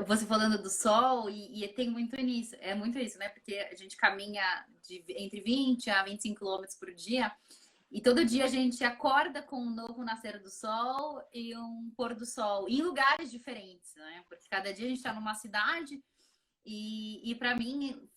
Você falando do sol, e tem muito nisso, é muito isso, né? Porque a gente caminha entre 20 a 25 quilômetros por dia, e todo dia a gente acorda com um novo nascer do sol e um pôr do sol, em lugares diferentes, né? Porque cada dia a gente está numa cidade E para mim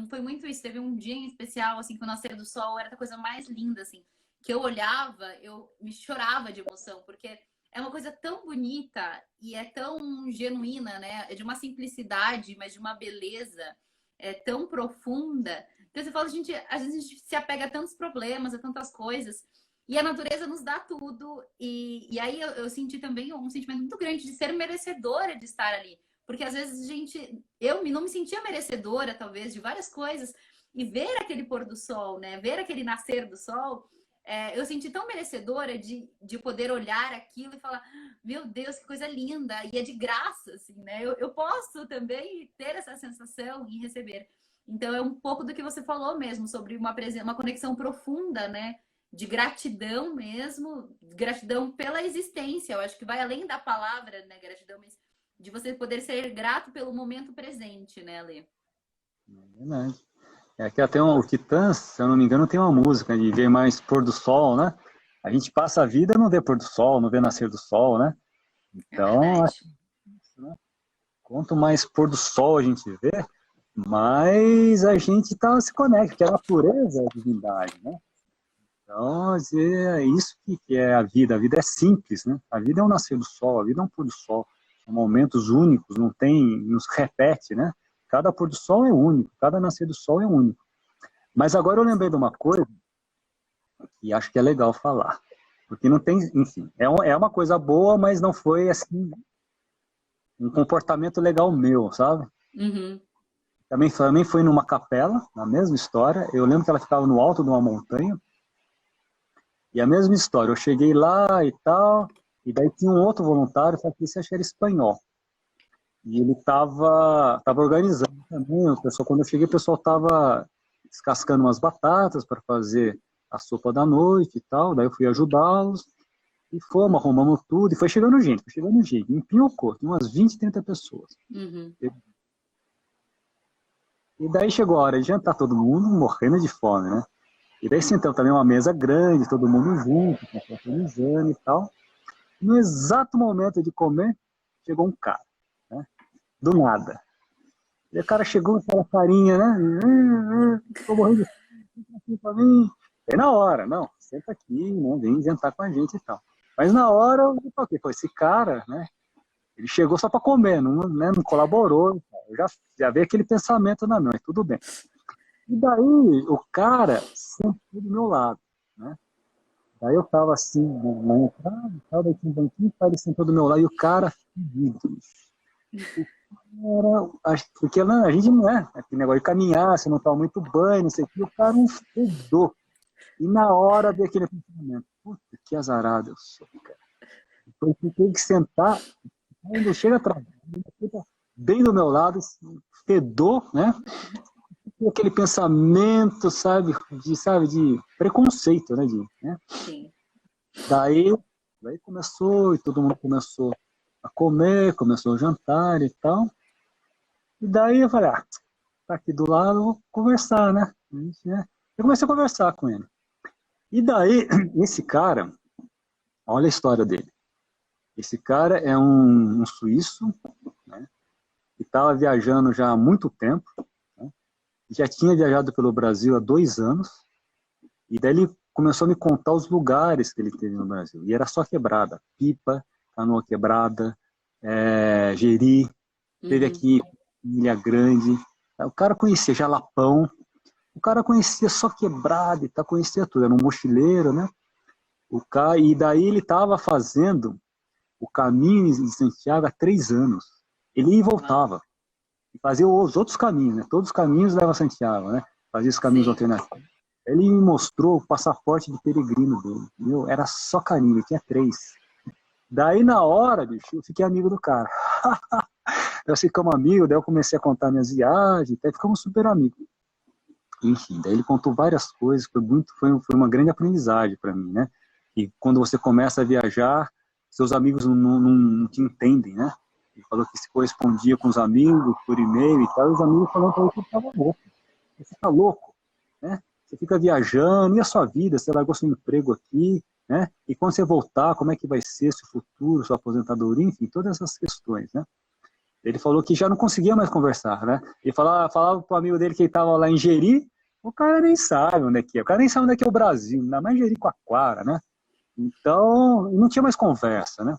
foi muito isso. Teve um dia em especial, assim, que o nascer do sol era a coisa mais linda, assim, que eu olhava, eu me chorava de emoção, porque é uma coisa tão bonita e é tão genuína, né? É de uma simplicidade, mas de uma beleza tão profunda. Então você fala, gente, às vezes a gente se apega a tantos problemas, a tantas coisas, e a natureza nos dá tudo. E aí eu senti também um sentimento muito grande de ser merecedora de estar ali. Porque às vezes eu não me sentia merecedora, talvez, de várias coisas. E ver aquele pôr do sol, né? Ver aquele nascer do sol, eu senti tão merecedora de poder olhar aquilo e falar, meu Deus, que coisa linda. E é de graça, assim, né? Eu posso também ter essa sensação e receber. Então é um pouco do que você falou mesmo, sobre uma conexão profunda, né? De gratidão mesmo, gratidão pela existência. Eu acho que vai além da palavra, né? Gratidão, mas de você poder ser grato pelo momento presente, né, Lê? É verdade. Aqui até o Titãs, se eu não me engano, tem uma música de ver mais pôr do sol, né? A gente passa a vida e não vê pôr do sol, não vê nascer do sol, né? É Então, verdade. quanto mais pôr do sol a gente vê, mais a gente se conecta, porque a natureza é a divindade, né? Então, é isso que é a vida. A vida é simples, né? A vida é um nascer do sol, a vida é um pôr do sol. São momentos únicos, não tem, nos repete, né? Cada pôr do sol é único, cada nascer do sol é único. Mas agora eu lembrei de uma coisa que acho que é legal falar. Porque não tem, enfim, é uma coisa boa, mas não foi assim um comportamento legal meu, sabe? Uhum. Também foi numa capela, na mesma história. Eu lembro que ela ficava no alto de uma montanha. E a mesma história, eu cheguei lá e tal, e daí tinha um outro voluntário, só que esse acho que era espanhol. E ele tava organizando também, quando eu cheguei, o pessoal tava descascando umas batatas para fazer a sopa da noite e tal, daí eu fui ajudá-los, e fomos, arrumamos tudo, e foi chegando gente, empinhocou, tinha umas 20, 30 pessoas. Uhum. E daí chegou a hora de jantar, todo mundo morrendo de fome, né? E daí sentamos também uma mesa grande, todo mundo junto, confraternizando e tal. No exato momento de comer, chegou um cara, né? Do nada. E o cara chegou com aquela carinha, né? Tô morrendo de pra mim. E na hora, não, senta aqui, né? Vem jantar com a gente e tal. Mas na hora, eu falei, pô, esse cara, né? Ele chegou só para comer, não, né, não colaborou. Eu já veio aquele pensamento na mente, tudo bem. E daí, o cara sentou do meu lado, né? Daí eu tava assim, na entrada, daí tinha um banquinho, ele sentou do meu lado, e o cara fedido. Porque a gente não é aquele negócio de caminhar, você não toma muito banho, não sei o que, o cara não fedou. E na hora veio aquele pensamento, puta, que azarado eu sou, cara. Então eu tenho que sentar, quando chega atrás, bem do meu lado, fedor, né? E aquele pensamento, de preconceito, né? Sim. Daí começou, e todo mundo começou a comer, começou a jantar e tal. E daí eu falei, tá aqui do lado, vou conversar, né? Eu comecei a conversar com ele. E daí, esse cara, olha a história dele. Esse cara é um suíço, né? Que estava viajando já há muito tempo, né? Já tinha viajado pelo Brasil há 2 anos, e daí ele começou a me contar os lugares que ele teve no Brasil. E era só quebrada, Pipa, Canoa Quebrada, Jeri, teve aqui Ilha Grande. O cara conhecia Jalapão, o cara conhecia só quebrada e tal, conhecia tudo, era um mochileiro, né? E daí ele estava fazendo o caminho de Santiago há 3 anos. Ele ia e voltava. E fazia os outros caminhos, né? Todos os caminhos levam a Santiago, né? Fazia os caminhos alternativos. Ele me mostrou o passaporte de peregrino dele. Meu, era só caminho, ele tinha 3. Daí, na hora, bicho, eu fiquei amigo do cara. Nós ficamos amigos, daí eu comecei a contar minhas viagens, até ficamos super amigos. Enfim, daí ele contou várias coisas, foi uma grande aprendizagem para mim, né? E quando você começa a viajar, seus amigos não te entendem, né? Ele falou que se correspondia com os amigos por e-mail e tal, e os amigos falando para ele que ele estava louco. Você está louco, né? Você fica viajando, e a sua vida? Você largou seu emprego aqui, né? E quando você voltar, como é que vai ser seu futuro, sua aposentadoria, enfim, todas essas questões, né? Ele falou que já não conseguia mais conversar, né? Ele falava pro amigo dele que ele estava lá em Jeri, o cara nem sabe onde é que é. O cara nem sabe onde é que é o Brasil, ainda mais Jericoacoara, né? Então, não tinha mais conversa, né?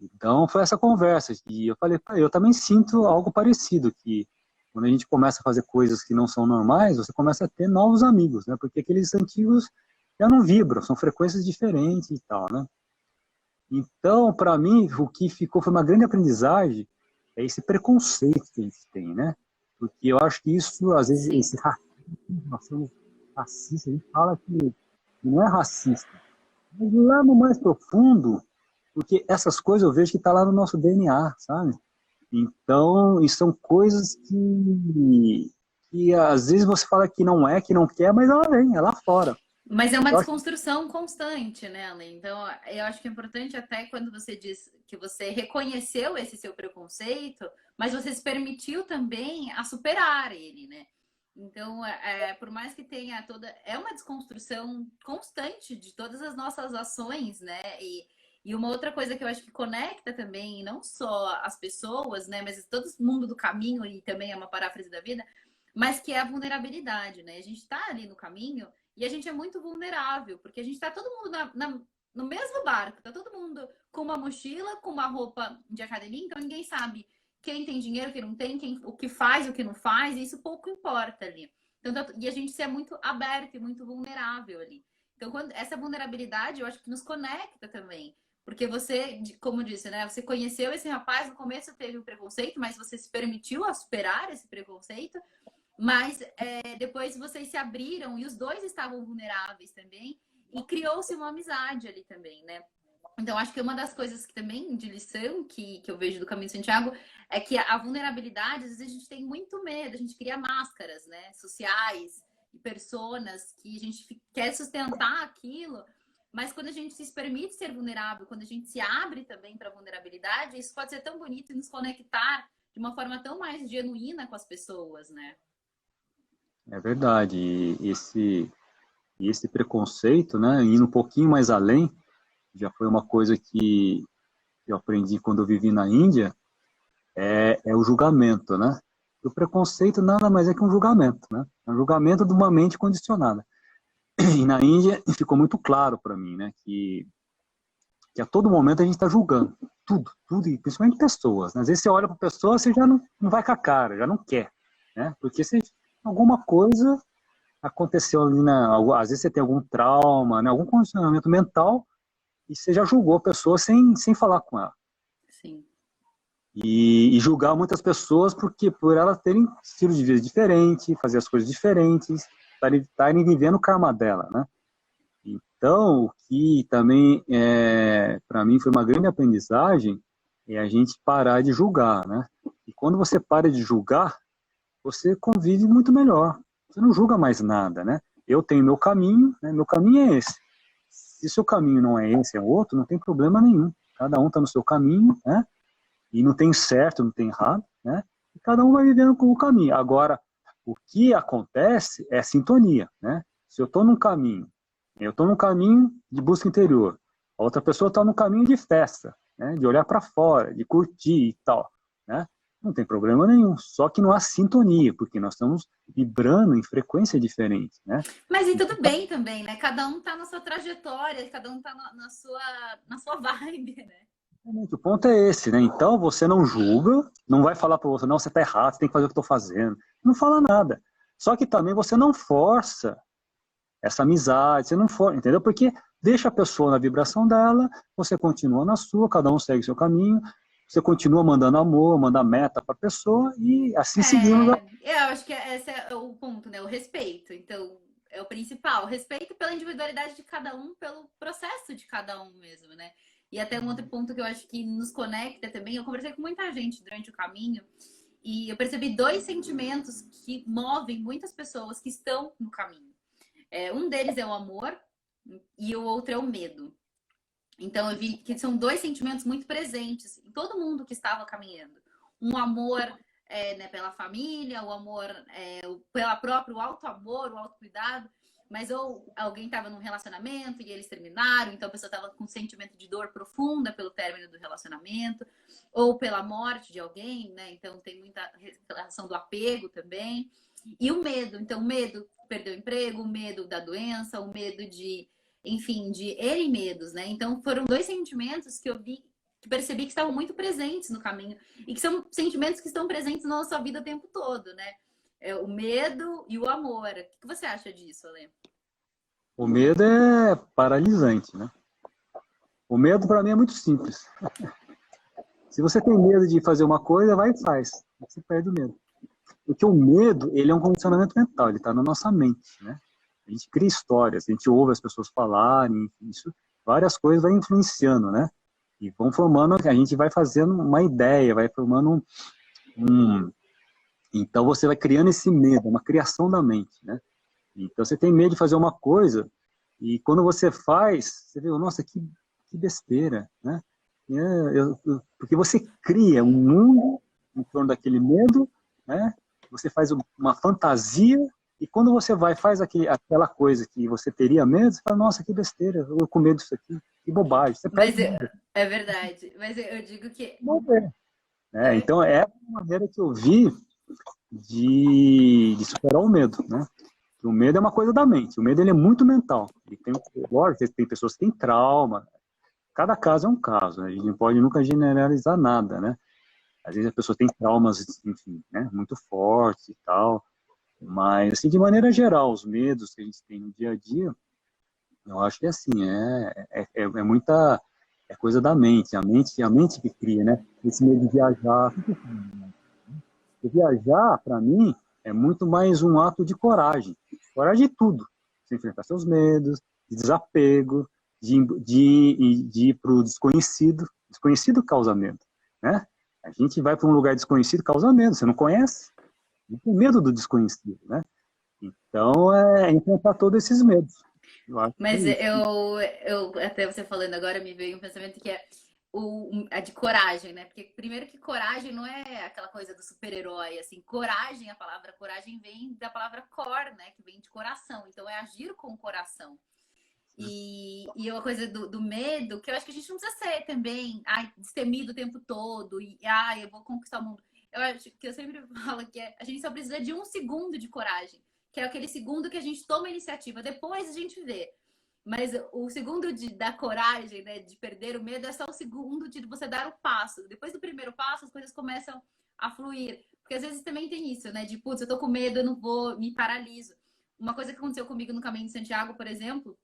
Então, foi essa conversa. E eu falei, eu também sinto algo parecido, que quando a gente começa a fazer coisas que não são normais, você começa a ter novos amigos, né? Porque aqueles antigos já não vibram, são frequências diferentes e tal, né? Então, para mim, o que ficou foi uma grande aprendizagem, é esse preconceito que a gente tem, né? Porque eu acho que isso, às vezes, Sim. esse racismo, nós somos racistas, a gente fala que não é racista. Mas lá no mais profundo, porque essas coisas eu vejo que está lá no nosso DNA, sabe? Então, e são coisas que às vezes você fala que não é, que não quer, mas ela vem, é lá fora. Mas é uma Eu acho desconstrução constante, né, Ale? Então, eu acho que é importante até quando você diz que você reconheceu esse seu preconceito, mas você se permitiu também a superar ele, né? Então, por mais que tenha toda... É uma desconstrução constante de todas as nossas ações, né? E uma outra coisa que eu acho que conecta também, não só as pessoas, né? Mas todo mundo do caminho, e também é uma paráfrase da vida, mas que é a vulnerabilidade, né? A gente tá ali no caminho e a gente é muito vulnerável, porque a gente tá todo mundo no mesmo barco, tá todo mundo com uma mochila, com uma roupa de academia, então ninguém sabe quem tem dinheiro, quem não tem, o que faz, o que não faz, e isso pouco importa ali. Então, e a gente se é muito aberto e muito vulnerável ali. Então, essa vulnerabilidade, eu acho que nos conecta também. Porque você, como disse, né? Você conheceu esse rapaz, no começo teve um preconceito, mas você se permitiu a superar esse preconceito. Mas depois vocês se abriram e os dois estavam vulneráveis também. E criou-se uma amizade ali também, né? Então, acho que uma das coisas que também de lição que eu vejo do Caminho de Santiago é que a vulnerabilidade, às vezes a gente tem muito medo, a gente cria máscaras, né? Sociais e personas que a gente quer sustentar aquilo. Mas quando a gente se permite ser vulnerável, quando a gente se abre também para a vulnerabilidade, isso pode ser tão bonito e nos conectar de uma forma tão mais genuína com as pessoas, né? é verdade. E esse preconceito, né, indo um pouquinho mais além, já foi uma coisa que eu aprendi quando eu vivi na Índia, é o julgamento, né? O preconceito nada mais é que um julgamento, né? É um julgamento de uma mente condicionada. E na Índia ficou muito claro para mim, né, que a todo momento a gente está julgando tudo, e principalmente pessoas, né? Às vezes você olha para a pessoa, você já não vai com a cara, já não quer, né? Porque você, alguma coisa aconteceu ali, às vezes você tem algum trauma, né, algum condicionamento mental, e você já julgou a pessoa sem falar com ela. Sim. E julgar muitas pessoas por elas terem estilo de vida diferente, fazer as coisas diferentes, estarem vivendo o karma dela, né? Então, o que também, para mim, foi uma grande aprendizagem é a gente parar de julgar, né? E quando você para de julgar, você convive muito melhor. Você não julga mais nada, né? Eu tenho meu caminho, né? Meu caminho é esse. Se seu caminho não é esse, é outro, não tem problema nenhum. Cada um está no seu caminho, né? E não tem certo, não tem errado, né? E cada um vai vivendo com o caminho. Agora, o que acontece é sintonia, né? Se eu estou num caminho de busca interior, a outra pessoa está no caminho de festa, né? De olhar para fora, de curtir e tal, né? Não tem problema nenhum, só que não há sintonia, porque nós estamos vibrando em frequência diferente, né? Mas e tudo bem também, né? Cada um tá na sua trajetória, cada um tá na sua vibe, né? O ponto é esse, né? Então você não julga, não vai falar para você, não, você está errado, você tem que fazer o que eu estou fazendo. Não fala nada. Só que também você não força essa amizade, você não força, entendeu? Porque deixa a pessoa na vibração dela, você continua na sua, cada um segue o seu caminho, você continua mandando amor, mandando meta para a pessoa e assim seguimos. Eu acho que esse é o ponto, né? O respeito. Então, é o principal. O respeito pela individualidade de cada um, pelo processo de cada um mesmo, né? E até um outro ponto que eu acho que nos conecta também. Eu conversei com muita gente durante o caminho e eu percebi dois sentimentos que movem muitas pessoas que estão no caminho. Um deles é o amor e o outro é o medo. Então, eu vi que são dois sentimentos muito presentes em todo mundo que estava caminhando. Um amor né, pela família, o amor pela própria, o auto-amor, o autocuidado, mas ou alguém estava num relacionamento e eles terminaram, então a pessoa estava com um sentimento de dor profunda pelo término do relacionamento, ou pela morte de alguém, né? Então tem muita relação do apego também. E o medo, então o medo de perder o emprego, o medo da doença, o medo de, enfim, de N medos, né? Então foram dois sentimentos que eu vi, que percebi que estavam muito presentes no caminho e que são sentimentos que estão presentes na nossa vida o tempo todo, né? É o medo e o amor. O que você acha disso, Ale? O medo é paralisante, né? O medo, para mim, é muito simples. Se você tem medo de fazer uma coisa, vai e faz. Você perde o medo. Porque o medo, ele é um condicionamento mental, ele está na nossa mente, né? A gente cria histórias, a gente ouve as pessoas falarem, isso, várias coisas vai influenciando, né? E vão formando, a gente vai fazendo uma ideia, vai formando Então você vai criando esse medo, uma criação da mente, né? Então você tem medo de fazer uma coisa, e quando você faz, você vê, nossa, que besteira, né? Porque você cria um mundo em torno daquele medo, né? Você faz uma fantasia, e quando você vai faz aquela coisa que você teria medo, você fala, nossa, que besteira, eu com medo disso aqui, que bobagem. Você Mas perde medo. é verdade. Mas eu digo que. Não é. Então, é uma maneira que eu vi de superar o medo, né? O medo é uma coisa da mente, o medo ele é muito mental. Ele tem, lógico, tem pessoas que têm trauma, cada caso é um caso, né? A gente não pode nunca generalizar nada, né? Às vezes a pessoa tem traumas, enfim, né, muito fortes e tal, mas, assim, de maneira geral, os medos que a gente tem no dia a dia, eu acho que, assim, é muita coisa da mente, a mente que cria, né? Esse medo de viajar. E viajar, para mim, é muito mais um ato de coragem. Coragem de tudo. Você enfrentar seus medos, de desapego, de ir para o desconhecido. Desconhecido causa medo, né? A gente vai para um lugar desconhecido, causa medo. Você não conhece? Não tem medo do desconhecido, né? Então, é enfrentar todos esses medos. Eu acho que é Mas isso. até você falando agora, me veio um pensamento que é a de coragem, né? Porque primeiro que coragem não é aquela coisa do super-herói, assim, coragem, a palavra coragem vem da palavra cor, né? Que vem de coração, então é agir com o coração. E uma coisa do medo, que eu acho que a gente não precisa ser também, ai, destemido o tempo todo, e ai, eu vou conquistar o mundo. Eu acho que eu sempre falo que a gente só precisa de um segundo de coragem, que é aquele segundo que a gente toma a iniciativa, depois a gente vê. Mas o segundo da coragem, né, de perder o medo, é só o segundo de você dar o passo. Depois do primeiro passo, as coisas começam a fluir. Porque às vezes também tem isso, né? De, putz, eu tô com medo, eu não vou, me paraliso. Uma coisa que aconteceu comigo no Caminho de Santiago, por exemplo,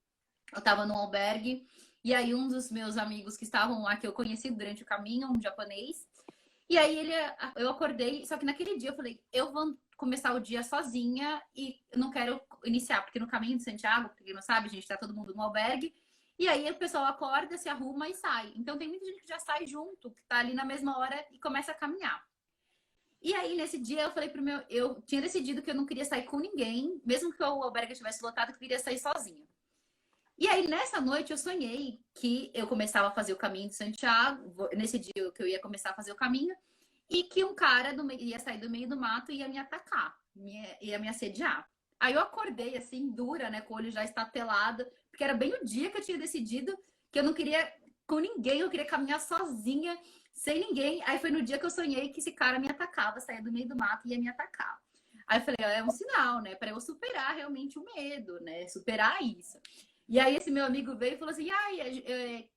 eu tava num albergue, e aí um dos meus amigos que estavam lá, que eu conheci durante o caminho, um japonês, e aí eu acordei, só que naquele dia eu falei, eu vou começar o dia sozinha e eu não quero iniciar, porque no caminho de Santiago, pra quem não sabe, a gente tá todo mundo no albergue, e aí o pessoal acorda, se arruma e sai. Então tem muita gente que já sai junto, que tá ali na mesma hora e começa a caminhar. E aí, nesse dia, eu falei pro meu. Eu tinha decidido que eu não queria sair com ninguém, mesmo que o albergue estivesse lotado, que eu queria sair sozinha. E aí, nessa noite, eu sonhei que eu começava a fazer o caminho de Santiago, nesse dia que eu ia começar a fazer o caminho, e que um cara ia sair do meio do mato e ia me atacar, ia me assediar. Aí eu acordei, assim, dura, né, com o olho já estatelado, porque era bem o dia que eu tinha decidido que eu não queria com ninguém, eu queria caminhar sozinha, sem ninguém. Aí foi no dia que eu sonhei que esse cara me atacava, saía do meio do mato e ia me atacar. Aí eu falei, é um sinal, né, para eu superar realmente o medo, né, superar isso. E aí esse meu amigo veio e falou assim,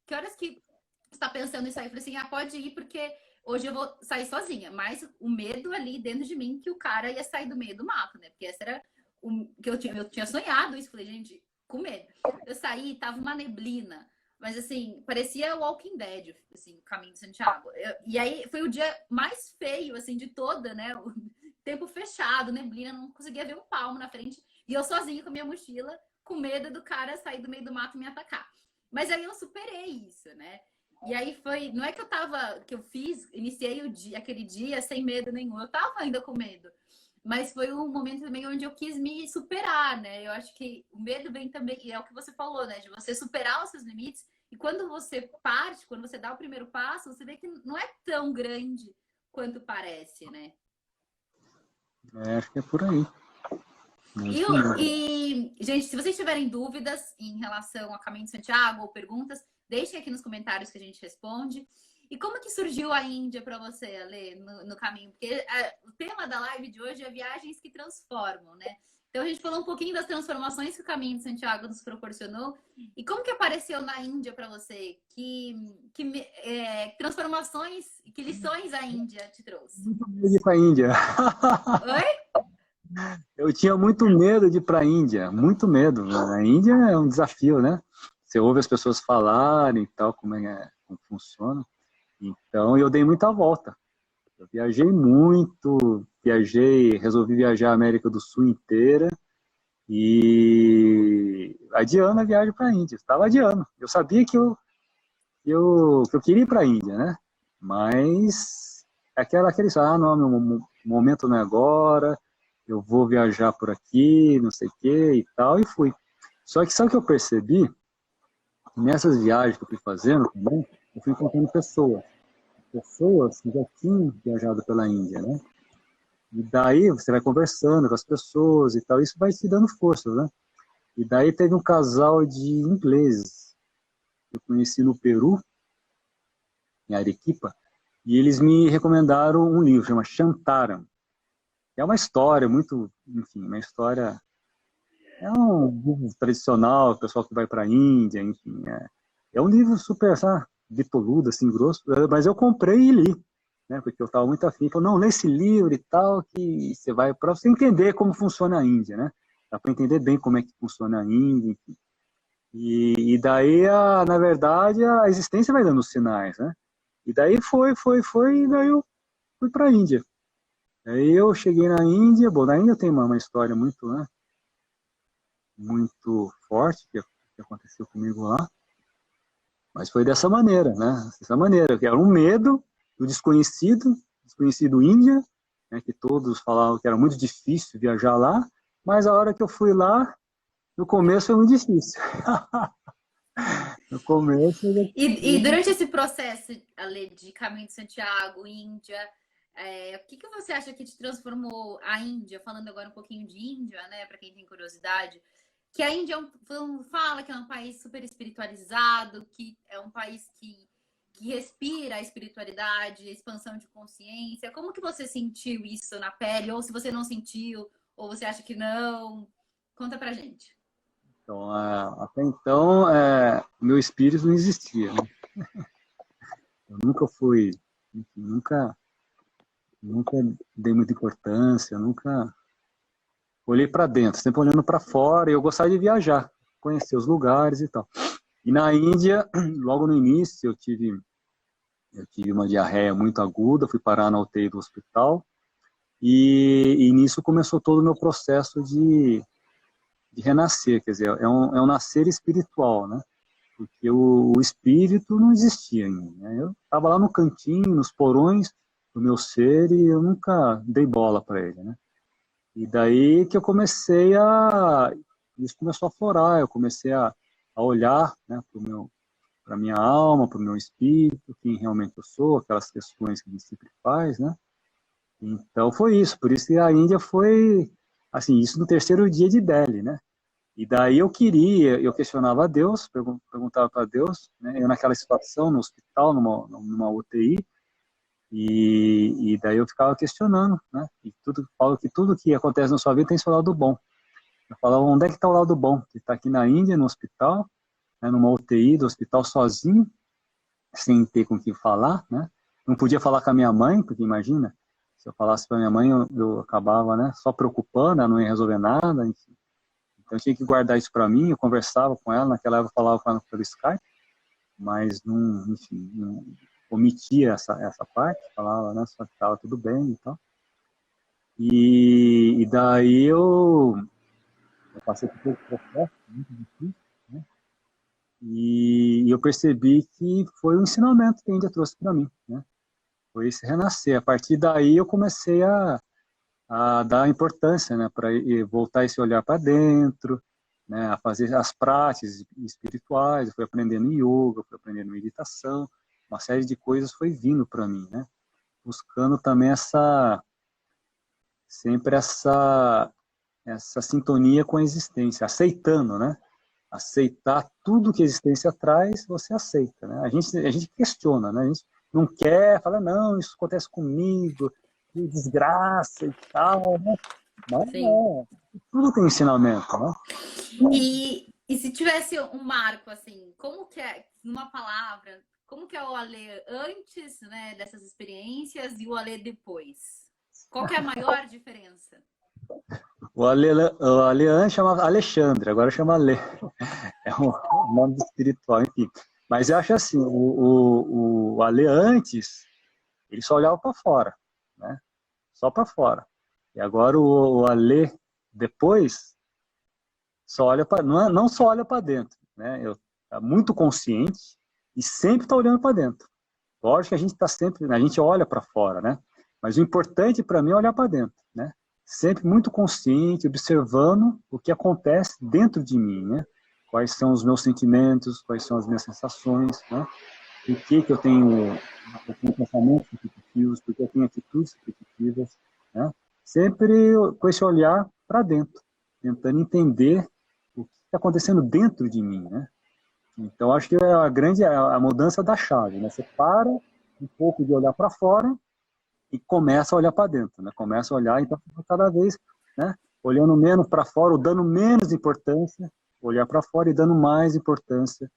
que horas que você tá pensando nisso aí? Eu falei assim, pode ir porque hoje eu vou sair sozinha. Mas o medo ali dentro de mim que o cara ia sair do meio do mato, né? Porque essa era o que eu tinha sonhado isso. Falei, gente, com medo. Eu saí, tava uma neblina. Mas assim, parecia Walking Dead, assim, o caminho de Santiago. E aí foi o dia mais feio, assim, de toda, né? O tempo fechado, neblina, não conseguia ver um palmo na frente. E eu sozinha com a minha mochila, com medo do cara sair do meio do mato e me atacar. Mas aí eu superei isso, né? E aí foi, não é que eu tava, que eu iniciei aquele dia sem medo nenhum, eu tava ainda com medo. Mas foi um momento também onde eu quis me superar, né? Eu acho que o medo vem também, e é o que você falou, né? De você superar os seus limites. E quando você parte, quando você dá o primeiro passo, você vê que não é tão grande quanto parece, né? Acho que é por aí. Isso mesmo. Gente, se vocês tiverem dúvidas em relação ao Caminho de Santiago ou perguntas, deixem aqui nos comentários que a gente responde. E como que surgiu a Índia para você, Ale, no caminho? Porque o tema da live de hoje é viagens que transformam, né? Então a gente falou um pouquinho das transformações que o Caminho de Santiago nos proporcionou. E como que apareceu na Índia para você? Transformações, que lições a Índia te trouxe? Muito medo de ir para a Índia. Oi? Eu tinha muito medo de ir para a Índia, muito medo. A Índia é um desafio, né? Você ouve as pessoas falarem e tal, como funciona. Então, eu dei muita volta. Eu viajei muito, resolvi viajar a América do Sul inteira e adiando a viagem para a Índia. Estava adiando. Eu sabia que eu queria ir para a Índia, né? Mas aquele não, meu momento não é agora, eu vou viajar por aqui, não sei o que e tal, e fui. Só que sabe o que eu percebi? Nessas viagens que eu fui fazendo também, eu fui encontrando pessoas que já tinham viajado pela Índia, né? E daí você vai conversando com as pessoas e tal, isso vai te dando força, né? E daí teve um casal de ingleses que eu conheci no Peru, em Arequipa, e eles me recomendaram um livro, chama Shantaram. É uma história muito, enfim, uma história, é um livro tradicional, o pessoal que vai para a Índia, enfim, é um livro super, sabe, bitoludo, assim, grosso, mas eu comprei e li, né, porque eu estava muito afim, falei, não, lê esse livro e tal, que você vai, para você entender como funciona a Índia, né, dá para entender bem como é que funciona a Índia, enfim. E daí, na verdade, a existência vai dando sinais, né, e daí foi, e daí eu fui para a Índia. Aí eu cheguei na Índia, bom, na Índia tem uma história muito, né, muito forte que aconteceu comigo lá, mas foi dessa maneira, né, dessa maneira, que era um medo do desconhecido Índia, né, que todos falavam que era muito difícil viajar lá, mas a hora que eu fui lá, no começo foi muito difícil. No começo eu E durante esse processo, Ale, de Caminho de Santiago, Índia, o que você acha que te transformou a Índia? Falando agora um pouquinho de Índia, né, para quem tem curiosidade, que a Índia fala que é um país super espiritualizado, que é um país que respira a espiritualidade, a expansão de consciência. Como que você sentiu isso na pele? Ou se você não sentiu, ou você acha que não? Conta pra gente. então, até então, meu espírito não existia, né? Eu nunca fui, enfim, nunca dei muita importância, nunca olhei para dentro, sempre olhando para fora, e eu gostava de viajar, conhecer os lugares e tal. E na Índia, logo no início, eu tive uma diarreia muito aguda, fui parar na UTI do hospital, e nisso começou todo o meu processo de renascer, quer dizer, é um nascer espiritual, né? Porque o espírito não existia em mim, né? Eu estava lá no cantinho, nos porões do meu ser, e eu nunca dei bola para ele, né? E daí que eu comecei isso começou a florar, eu comecei a olhar, né, para minha alma, para o meu espírito, quem realmente eu sou, aquelas questões que a gente sempre faz, né? Então foi isso, por isso que a Índia foi, assim, isso no terceiro dia de Delhi, né? E daí eu questionava a Deus, perguntava para Deus, né? Eu naquela situação, no hospital, numa UTI, e daí eu ficava questionando, né? E falo que tudo que acontece na sua vida tem seu lado bom. Eu falava, onde é que está o lado bom? Que está aqui na Índia, no hospital, né, numa UTI do hospital sozinho, sem ter com quem falar, né? Não podia falar com a minha mãe, porque imagina, se eu falasse para minha mãe, eu acabava, né, só preocupando, ela não ia resolver nada, enfim. Então eu tinha que guardar isso para mim, eu conversava com ela, naquela época eu falava com ela pelo Skype, mas não, enfim, não omitia essa parte, falava, né, só que estava tudo bem e tal. E daí eu passei por todo o processo, muito difícil, né? E eu percebi que foi um ensinamento que a Índia trouxe para mim, né? Foi esse renascer. A partir daí eu comecei a dar importância, né, para voltar esse olhar para dentro, né, a fazer as práticas espirituais. Eu fui aprendendo yoga, fui aprendendo meditação, uma série de coisas foi vindo para mim, né? Buscando também sempre essa sintonia com a existência, aceitando, né? Aceitar tudo que a existência traz, você aceita, né? A gente questiona, né? A gente não quer, fala, não, isso acontece comigo, que desgraça e tal, né? Mas Sim. não, tudo tem ensinamento, né? E se tivesse um marco, assim, como que é, numa palavra, como que é o Alê antes, né, dessas experiências e o Alê depois? Qual que é a maior diferença? O Ale chamava Alexandre, agora chama Ale. É um nome espiritual, enfim. Mas eu acho assim, o Ale antes, ele só olhava para fora, né? Só para fora. E agora o Ale depois só olha para, não só olha para dentro, né? Eu tá muito consciente e sempre está olhando para dentro. Lógico que a gente está sempre, a gente olha para fora, né? Mas o importante para mim é olhar para dentro, né? Sempre muito consciente, observando o que acontece dentro de mim, né? Quais são os meus sentimentos, quais são as minhas sensações, né? Por que eu tenho pensamentos repetitivos, por que eu tenho atitudes repetitivas, né? Sempre com esse olhar para dentro, tentando entender o que está acontecendo dentro de mim, né? Então, acho que é a mudança da chave, né? Você para um pouco de olhar para fora e começa a olhar para dentro, né? Começa a olhar, então, cada vez, né? Olhando menos para fora, ou dando menos importância, olhar para fora e dando mais importância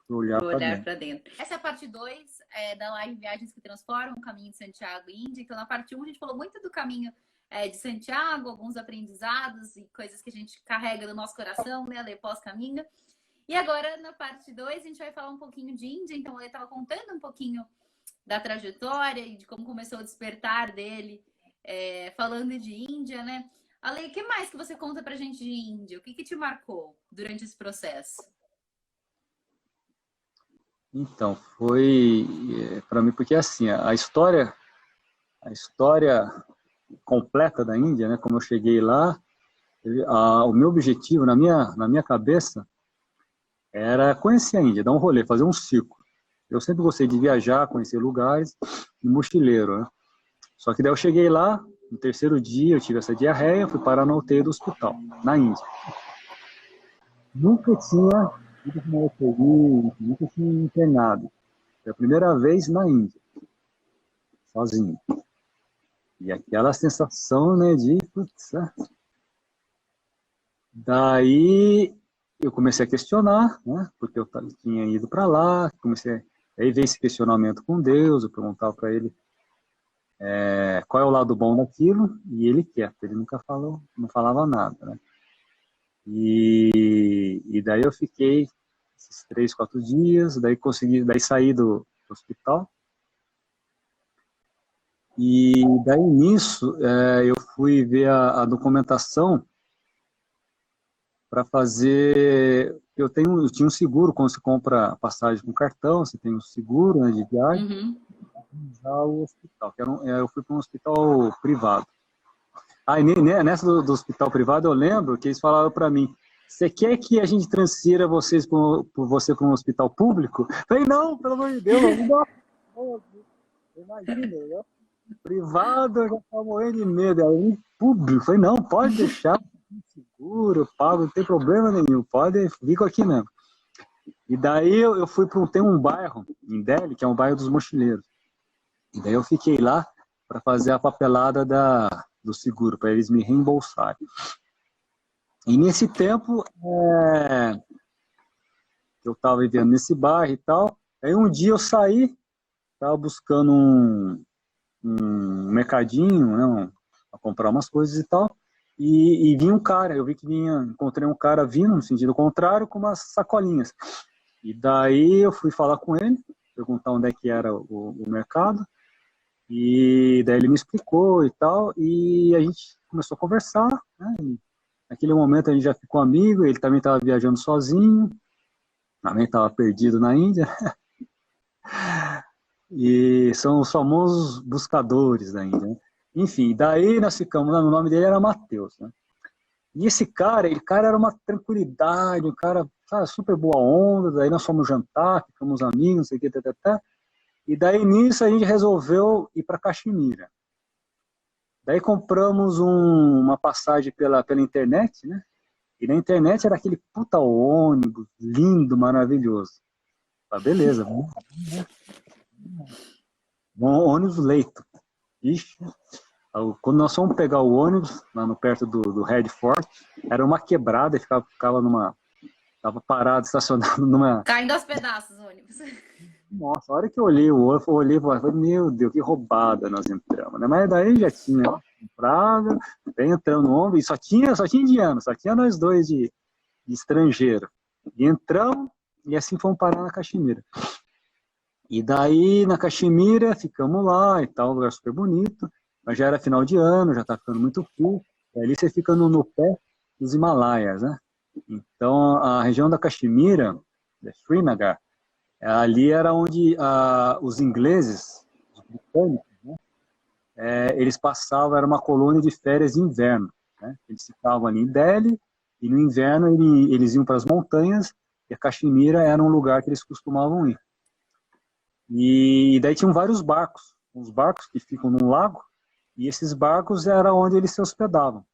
para olhar Pro para olhar dentro. para dentro. Essa é a parte 2 da live Viagens que Transformam, o Caminho de Santiago e Índia. Então, na parte 1, a gente falou muito do caminho de Santiago, alguns aprendizados e coisas que a gente carrega no nosso coração, né, Ale, pós-caminho. E agora, na parte 2, a gente vai falar um pouquinho de Índia. Então, ele estava contando um pouquinho da trajetória e de como começou o despertar dele, falando de Índia, né? Ale, o que mais que você conta pra gente de Índia? O que te marcou durante esse processo? Então, foi para mim, porque assim, a história completa da Índia, né, como eu cheguei lá, o meu objetivo na minha cabeça era conhecer a Índia, dar um rolê, fazer um ciclo. Eu sempre gostei de viajar, conhecer lugares, e mochileiro, né? Só que daí eu cheguei lá, no terceiro dia eu tive essa diarreia, fui parar na UTI do hospital, na Índia. Nunca tinha ido para uma UTI, nunca tinha internado. Foi a primeira vez na Índia, sozinho. E aquela sensação, né, de... Putz, daí eu comecei a questionar, né, porque eu tinha ido para lá, aí veio esse questionamento com Deus, eu perguntava para ele qual é o lado bom daquilo, e ele quieto, ele nunca falou, não falava nada, né. E daí eu fiquei esses 3, 4 dias, daí saí do hospital, e daí nisso eu fui ver a documentação para fazer. Eu tinha um seguro, quando você compra passagem com cartão, você tem um seguro, né, de viagem, já o hospital. Eu fui para um hospital privado. Aí nessa do hospital privado eu lembro que eles falaram para mim: você quer que a gente transfira você para um hospital público? Eu falei, não, pelo amor de Deus, não dá. Imagina, eu, privado eu já estava morrendo de medo. Aí público, eu falei, não, pode deixar, seguro, pago, não tem problema nenhum, pode vir aqui mesmo. E daí eu fui tem um bairro em Delhi, que é um bairro dos mochileiros. E daí eu fiquei lá para fazer a papelada do seguro, para eles me reembolsarem. E nesse tempo, eu estava vivendo nesse bairro e tal, aí um dia eu saí, estava buscando um mercadinho, né, para comprar umas coisas e tal, e vi um cara, encontrei um cara vindo no sentido contrário com umas sacolinhas. E daí eu fui falar com ele, perguntar onde é que era o mercado, e daí ele me explicou e tal, e a gente começou a conversar, né? E naquele momento a gente já ficou amigo, ele também estava viajando sozinho, também estava perdido na Índia, e são os famosos buscadores da Índia, né? Enfim, daí nós ficamos, o nome dele era Matheus, né? E esse cara era uma tranquilidade, um cara, sabe, super boa onda, daí nós fomos jantar, ficamos amigos, não sei o que, e daí nisso a gente resolveu ir para Caxemira. Daí compramos uma passagem pela internet, né? E na internet era aquele puta ônibus, lindo, maravilhoso. Ah, beleza, ônibus leito. Ixi, quando nós fomos pegar o ônibus, lá no, perto do Redford, era uma quebrada, ficava numa... Tava parado, estacionado numa... Caindo aos pedaços o ônibus. Nossa, a hora que eu olhei o ônibus, eu olhei e falei, meu Deus, que roubada nós entramos, né? Mas daí já tinha comprado, daí entramos no ônibus, e só tinha indiano, só tinha nós dois de estrangeiro. E entramos, e assim fomos parar na Caxemira. E daí, na Caxemira, ficamos lá e tal, um lugar super bonito, mas já era final de ano, já tá ficando muito frio, e ali você fica no pé dos Himalaias, né? Então, a região da Caxemira, de Srinagar, ali era onde os ingleses, os britânicos, né, eles passavam, era uma colônia de férias de inverno, né? Eles ficavam ali em Delhi, e no inverno eles iam para as montanhas, e a Caxemira era um lugar que eles costumavam ir. E daí tinham vários barcos, uns barcos que ficam num lago, e esses barcos era onde eles se hospedavam.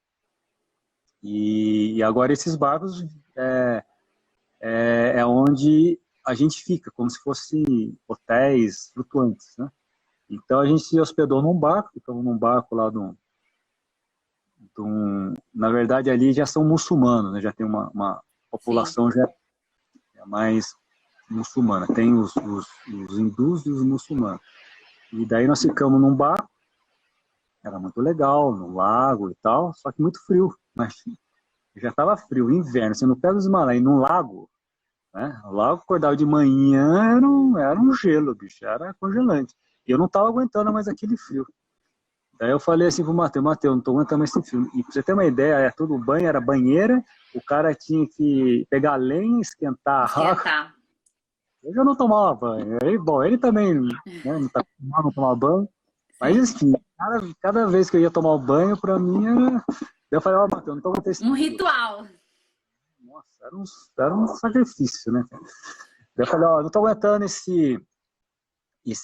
E agora esses barcos é onde a gente fica, como se fossem hotéis flutuantes, né? Então a gente se hospedou num barco, ficamos num barco lá na verdade ali já são muçulmanos, né? Já tem uma população já mais muçulmana, tem os hindus e os muçulmanos. E daí nós ficamos num barco, era muito legal, no lago e tal, só que muito frio, mas já estava frio, inverno, assim, no pé dos Himalaias, num lago, né? O lago acordava de manhã, era um gelo, bicho, era congelante. E eu não estava aguentando mais aquele frio. Daí eu falei assim pro Matheus, não tô aguentando mais esse frio. E pra você ter uma ideia, todo banho era banheira, o cara tinha que pegar lenha, esquentar a água. Eu já não tomava banho. Aí, bom, ele também, né, não tomava banho. Mas assim, cada vez que eu ia tomar o banho, pra mim era... Eu falei, Matheus, não tô aguentando esse frio. Um ritual. Nossa, era um sacrifício, né? Eu falei, não tô aguentando esse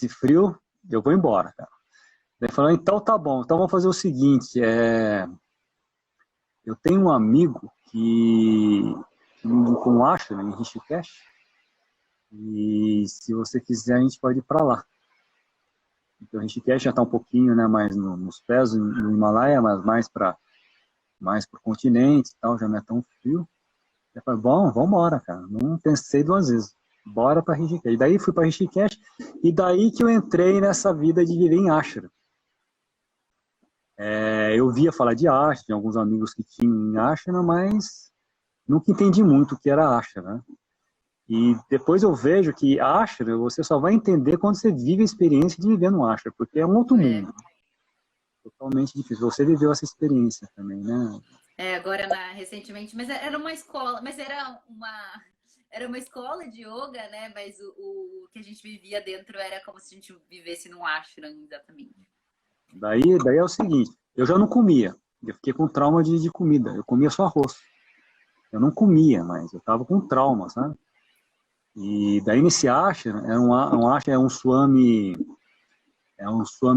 frio, eu vou embora, cara. Ele falou, então tá bom, então vamos fazer o seguinte, eu tenho um amigo que me indicou um ashram em Rishikesh, e se você quiser a gente pode ir para lá. Então Rishikesh já está um pouquinho, né, mais nos pés, no Himalaia, mas mais pro continente e tal, já não é tão frio. Eu falei, bom, vamos embora, cara, não pensei duas vezes. Bora para Rishikesh. E daí fui para Rishikesh, e daí que eu entrei nessa vida de viver em ashram. Eu via falar de ashram, tinha alguns amigos que tinham ashram, mas nunca entendi muito o que era ashram, né? E depois eu vejo que ashram você só vai entender quando você vive a experiência de viver no ashram, porque é um outro mundo. Totalmente difícil. Você viveu essa experiência também, né? Agora recentemente, mas era uma escola, mas era uma escola de yoga, né? Mas o que a gente vivia dentro era como se a gente vivesse num ashram, exatamente. Daí é o seguinte, eu já não comia, eu fiquei com trauma de comida, eu comia só arroz. Eu não comia, mas eu tava com trauma, sabe? E daí nesse ashram, é um swami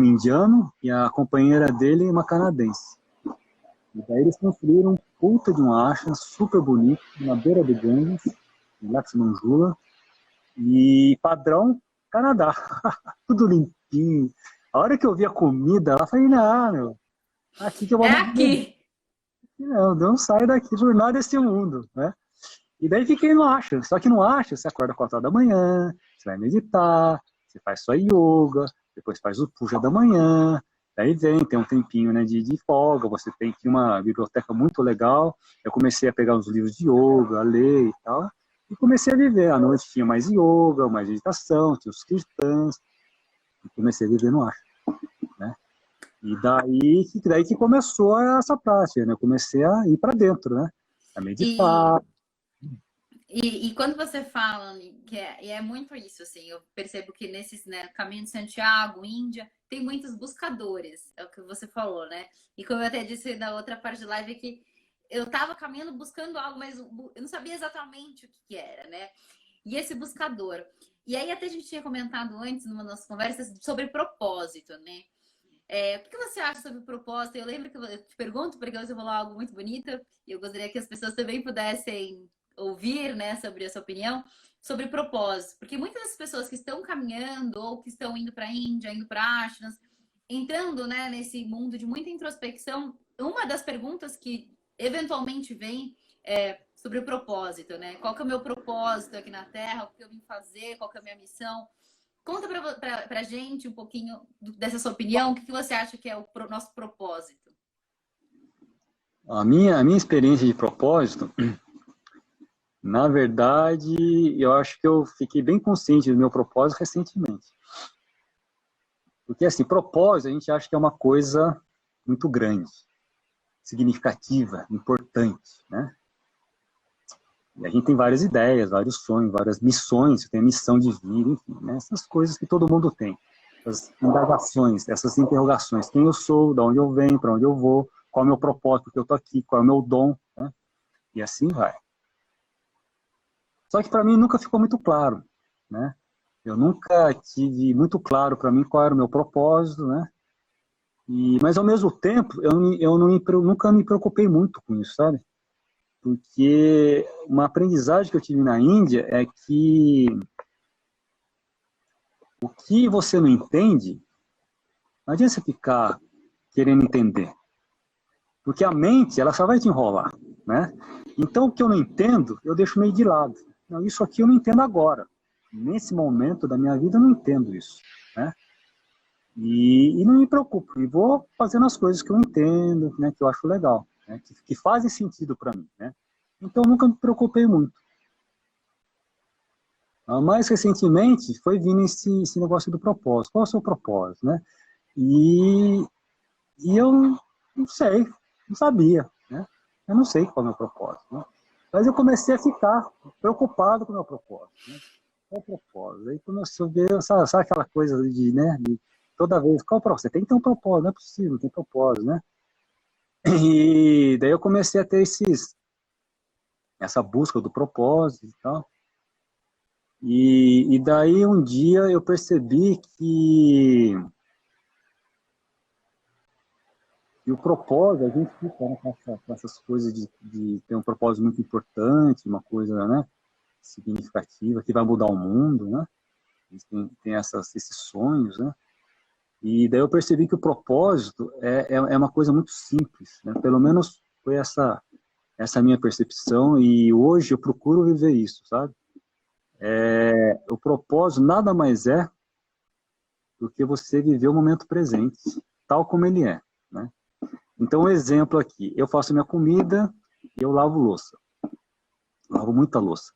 indiano e a companheira dele é uma canadense. E daí eles construíram um puta de um ashram super bonito, na beira do Ganges, em Lakshmanjula, e padrão Canadá, tudo limpinho. A hora que eu vi a comida, ela falei, não, meu, aqui que eu vou aqui! Não saio daqui por nada desse mundo, né? E daí fiquei no ashram. Só que no ashram, você acorda 4 horas da manhã, você vai meditar, você faz sua yoga, depois faz o puja da manhã, daí tem um tempinho, né, de folga, você tem aqui uma biblioteca muito legal. Eu comecei a pegar uns livros de yoga, a ler e tal, e comecei a viver. À noite tinha mais yoga, mais meditação, tinha os kirtans, e comecei a viver no ashram, né? E daí que começou essa prática, né? Eu comecei a ir para dentro, né? A meditar. E quando você fala que é muito isso, assim, eu percebo que nesses, né, Caminho de Santiago, Índia, tem muitos buscadores, é o que você falou, né? E como eu até disse na outra parte da live, que eu tava caminhando buscando algo, mas eu não sabia exatamente o que era, né? E esse buscador. E aí até a gente tinha comentado antes, numa das conversas, sobre propósito, né? O que você acha sobre o propósito? Eu lembro que eu te pergunto, porque você falou algo muito bonito, e eu gostaria que as pessoas também pudessem ouvir, né, sobre a sua opinião, sobre propósito. Porque muitas das pessoas que estão caminhando, ou que estão indo para a Índia, indo para Ashras, entrando, né, nesse mundo de muita introspecção, uma das perguntas que eventualmente vem é sobre o propósito, né? Qual que é o meu propósito aqui na Terra? O que eu vim fazer? Qual que é a minha missão? Conta pra gente um pouquinho dessa sua opinião. O que você acha que é o nosso propósito? A minha experiência de propósito, na verdade, eu acho que eu fiquei bem consciente do meu propósito recentemente. Porque, assim, propósito a gente acha que é uma coisa muito grande, significativa, importante, né? E a gente tem várias ideias, vários sonhos, várias missões, tem a missão de vida, enfim, né? Essas coisas que todo mundo tem. Essas indagações, essas interrogações. Quem eu sou, de onde eu venho, para onde eu vou, qual é o meu propósito, porque eu estou aqui, qual é o meu dom, né? E assim vai. Só que para mim nunca ficou muito claro, né? Eu nunca tive muito claro para mim qual era o meu propósito, né? Mas ao mesmo tempo, nunca me preocupei muito com isso, sabe? Porque uma aprendizagem que eu tive na Índia é que o que você não entende, não adianta você ficar querendo entender. Porque a mente, ela só vai te enrolar, né? Então, o que eu não entendo, eu deixo meio de lado. Não, isso aqui eu não entendo agora. Nesse momento da minha vida, eu não entendo isso, né? E não me preocupo. E vou fazendo as coisas que eu entendo, né, que eu acho legal, né, que fazem sentido para mim, né? Então, eu nunca me preocupei muito. Mais recentemente, foi vindo esse negócio do propósito. Qual é o seu propósito, né? E, e eu não sei, não sabia, né? Eu não sei qual é o meu propósito, né? Mas eu comecei a ficar preocupado com o meu propósito, né? Qual é o propósito? Aí começou a ver, sabe aquela coisa de, né, de toda vez, qual é o propósito? Você tem que ter um propósito, não é possível, tem propósito, né? E daí eu comecei a ter essa busca do propósito e tal. E daí um dia eu percebi que o propósito, a gente fica, né, com essas coisas de ter um propósito muito importante, uma coisa, né, significativa, que vai mudar o mundo, né? A gente tem esses sonhos, né? E daí eu percebi que o propósito é uma coisa muito simples, né? Pelo menos foi essa minha percepção, e hoje eu procuro viver isso, sabe? O propósito nada mais é do que você viver o momento presente, tal como ele é, né? Então, um exemplo aqui, eu faço minha comida e eu lavo louça. Lavo muita louça.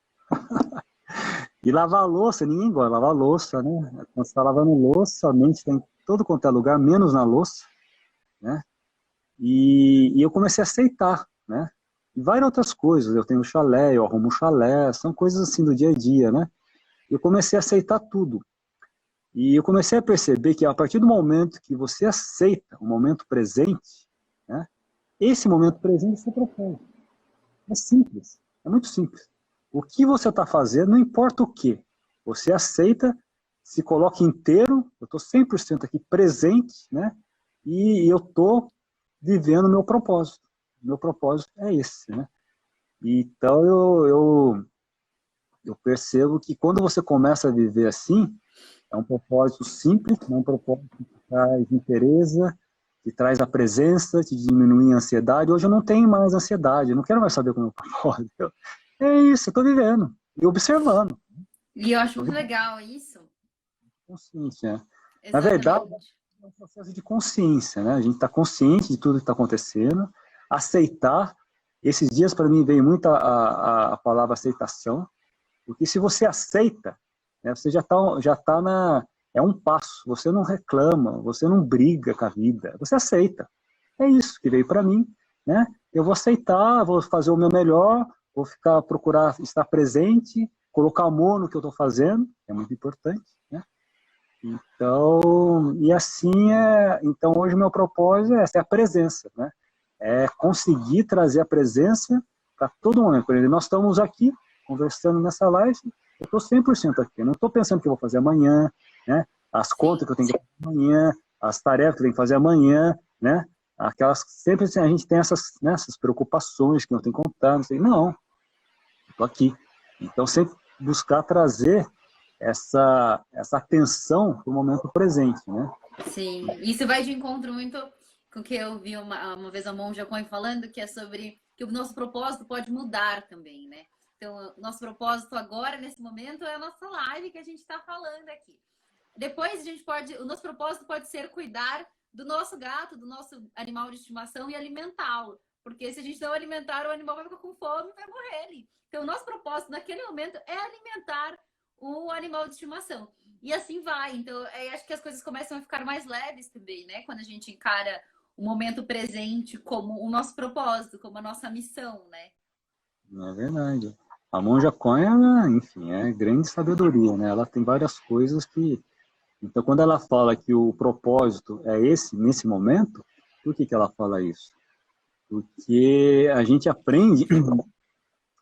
E lavar louça, ninguém gosta de lavar louça, né? Quando você está lavando louça, a mente está em todo quanto é lugar, menos na louça, né? E eu comecei a aceitar, né? E várias outras coisas, eu tenho chalé, eu arrumo chalé, são coisas assim do dia a dia, né? Eu comecei a aceitar tudo. E eu comecei a perceber que a partir do momento que você aceita o momento presente, né? Esse momento presente você propõe. É simples, é muito simples. O que você está fazendo, não importa o que. Você aceita, se coloca inteiro, eu estou 100% aqui presente, né? E eu estou vivendo o meu propósito. Meu propósito é esse, né? Então eu percebo que quando você começa a viver assim, é um propósito simples, é um propósito que traz interesse, que traz a presença, que diminui a ansiedade. Hoje eu não tenho mais ansiedade, eu não quero mais saber como é o propósito. É isso, eu estou vivendo e observando. E eu acho muito legal isso. Consciente, né? Na verdade, Exatamente. é um processo de consciência, né? A gente está consciente de tudo que está acontecendo, aceitar. Esses dias, para mim, veio muito a palavra aceitação, porque se você aceita, né, você já tá na... É um passo, você não reclama, você não briga com a vida, você aceita. É isso que veio para mim, né? Eu vou aceitar, vou fazer o meu melhor, vou procurar estar presente, colocar amor no que eu estou fazendo, é muito importante, né? Então, e assim então hoje o meu propósito é a presença, né? É conseguir trazer a presença para todo momento. Por exemplo, nós estamos aqui conversando nessa live, eu estou 100% aqui, eu não estou pensando o que eu vou fazer amanhã, né? As contas que eu tenho que fazer amanhã, as tarefas que tem que fazer amanhã, né? Aquelas, sempre assim, a gente tem essas, né, essas preocupações que não tem que contar, não sei, não, estou aqui. Então, sempre buscar trazer essa atenção para o momento presente, né? Sim, isso vai de encontro muito com o que eu vi uma vez a Monja Coen falando, que é sobre que o nosso propósito pode mudar também, né? Então, o nosso propósito agora, nesse momento, é a nossa live que a gente está falando aqui. Depois, o nosso propósito pode ser cuidar do nosso gato, do nosso animal de estimação e alimentá-lo. Porque se a gente não alimentar, o animal vai ficar com fome e vai morrer ali. Então, o nosso propósito naquele momento é alimentar o animal de estimação. E assim vai. Então, acho que as coisas começam a ficar mais leves também, né? Quando a gente encara o momento presente como o nosso propósito, como a nossa missão, né? É verdade. A Monja Coen, ela, enfim, é grande sabedoria, né? Ela tem várias coisas que... Então, quando ela fala que o propósito é esse, nesse momento, por que ela fala isso? Porque a gente aprende,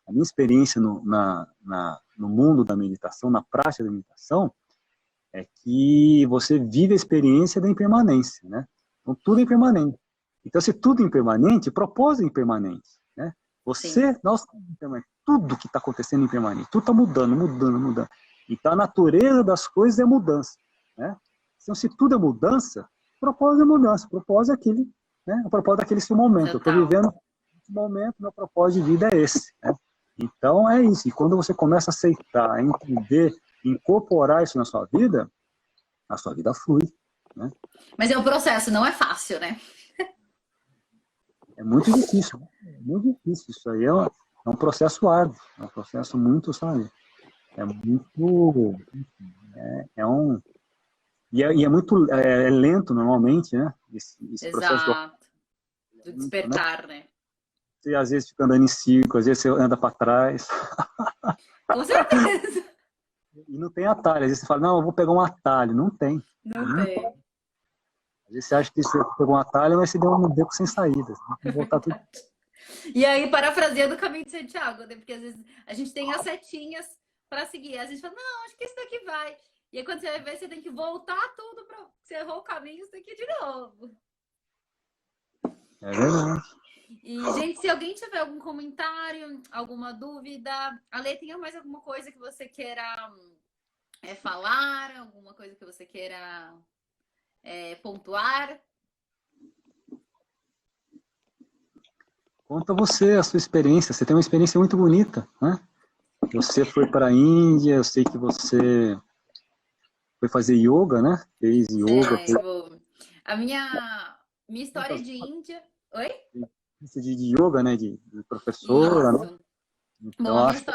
a minha experiência no mundo da meditação, na prática da meditação, é que você vive a experiência da impermanência, né? Então, tudo é impermanente. Então, se tudo é impermanente, propósito é impermanente, né? Você, nós, tudo que está acontecendo é impermanente, tudo está mudando, mudando, mudando. Então, a natureza das coisas é mudança, né? Então, se tudo é mudança, propósito é mudança, propósito é aquele, né? O propósito é aquele seu momento. Eu estou vivendo esse momento, meu propósito de vida é esse, né? Então, é isso. E quando você começa a aceitar, a entender, incorporar isso na sua vida, a sua vida flui, né? Mas é um processo, não é fácil, né? É muito difícil, muito difícil. Isso aí é um processo árduo, é um processo muito, sabe? É muito, um e é muito lento normalmente, né? Esse processo do lento, né? despertar, né? Você às vezes fica andando em círculo, às vezes você anda para trás. Com certeza. E não tem atalho. Às vezes você fala, não, eu vou pegar um atalho. Não tem. Não tem. Às vezes você acha que você pegou um atalho, mas você deu um beco sem saída. Você tem que voltar tudo. E aí, parafraseando o caminho de Santiago, né? Porque às vezes a gente tem as setinhas para seguir. Às vezes fala, não, acho que esse daqui vai. E aí, quando você vai ver, você tem que voltar tudo para você errou o caminho, você tem que ir de novo. É verdade. E, gente, se alguém tiver algum comentário, alguma dúvida, Ale, tem mais alguma coisa que você queira falar? Alguma coisa que você queira pontuar? Conta você a sua experiência. Você tem uma experiência muito bonita, né? Você foi para a Índia, eu sei que você foi fazer yoga, né? Fez yoga. A minha história de Índia... Oi? De yoga, né? De professora, isso. Né? Então, bom, acho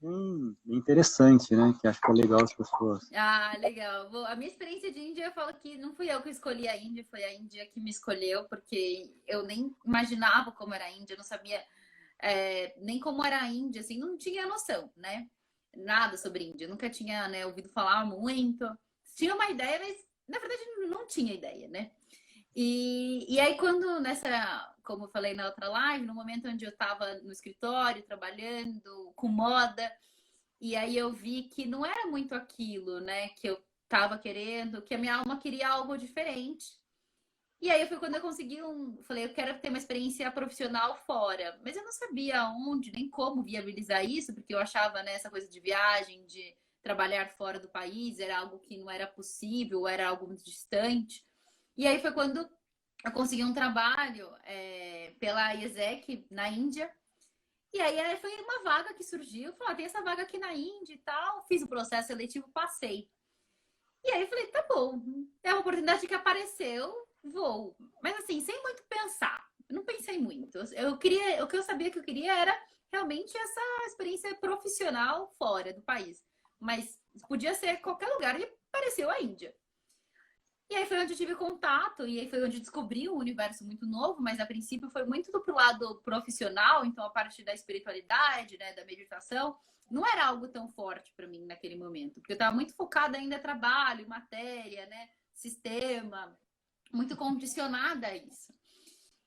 bem interessante, né? Que acho que é legal as pessoas. Ah, legal. Bom, a minha experiência de Índia, eu falo que não fui eu que escolhi a Índia, foi a Índia que me escolheu, porque eu nem imaginava como era a Índia, eu não sabia nem como era a Índia, assim, não tinha noção, né? Nada sobre Índia, nunca tinha, né, ouvido falar muito. Tinha uma ideia, mas na verdade não tinha ideia, né? E aí quando como eu falei na outra live, no momento onde eu estava no escritório, trabalhando com moda, e aí eu vi que não era muito aquilo, né, que eu estava querendo, que a minha alma queria algo diferente. E aí foi quando eu consegui falei, eu quero ter uma experiência profissional fora. Mas eu não sabia onde, nem como viabilizar isso, porque eu achava, né, essa coisa de viagem, de trabalhar fora do país, era algo que não era possível, era algo muito distante. E aí foi quando eu consegui um trabalho pela IESEC na Índia. E aí foi uma vaga que surgiu, falei, tem essa vaga aqui na Índia e tal. Fiz o processo seletivo, passei. E aí eu falei, tá bom, é uma oportunidade que apareceu, vou. Mas assim, sem muito pensar. Eu não pensei muito. O que eu sabia que eu queria era realmente essa experiência profissional fora do país. Mas podia ser qualquer lugar e apareceu a Índia. E aí foi onde eu tive contato, e aí foi onde eu descobri um universo muito novo, mas a princípio foi muito pro lado profissional, então a parte da espiritualidade, né, da meditação, não era algo tão forte para mim naquele momento, porque eu estava muito focada ainda em trabalho, matéria, né, sistema, muito condicionada a isso.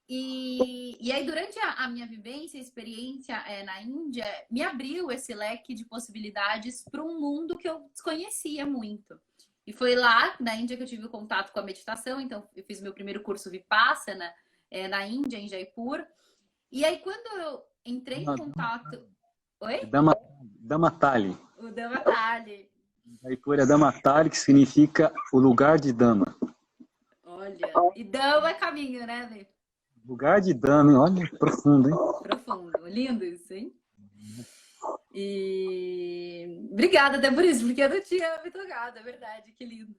E aí, durante a minha vivência, experiência na Índia, me abriu esse leque de possibilidades para um mundo que eu desconhecia muito. E foi lá, na Índia, que eu tive o contato com a meditação. Então, eu fiz meu primeiro curso Vipassana na Índia, em Jaipur. E aí, quando eu entrei em contato... Oi? Dhammatali. O Dhammatali. Jaipur é Dhammatali, que significa o lugar de Dhamma. Olha, e Dhamma é caminho, né, Lê? Lugar de Dhamma, hein? Olha, profundo, hein? Profundo. Lindo isso, hein? E obrigada até por isso, porque eu não tinha me tocado, é verdade, que lindo.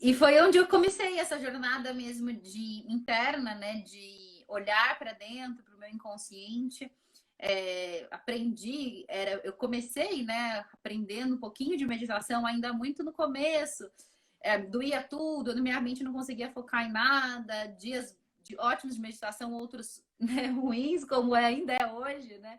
E foi onde eu comecei essa jornada mesmo de interna, né? De olhar para dentro, para o meu inconsciente. Aprendi, eu comecei, né, aprendendo um pouquinho de meditação ainda muito no começo. Doía tudo, minha mente não conseguia focar em nada, dias de ótimos de meditação, outros, né, ruins, como ainda é hoje, né?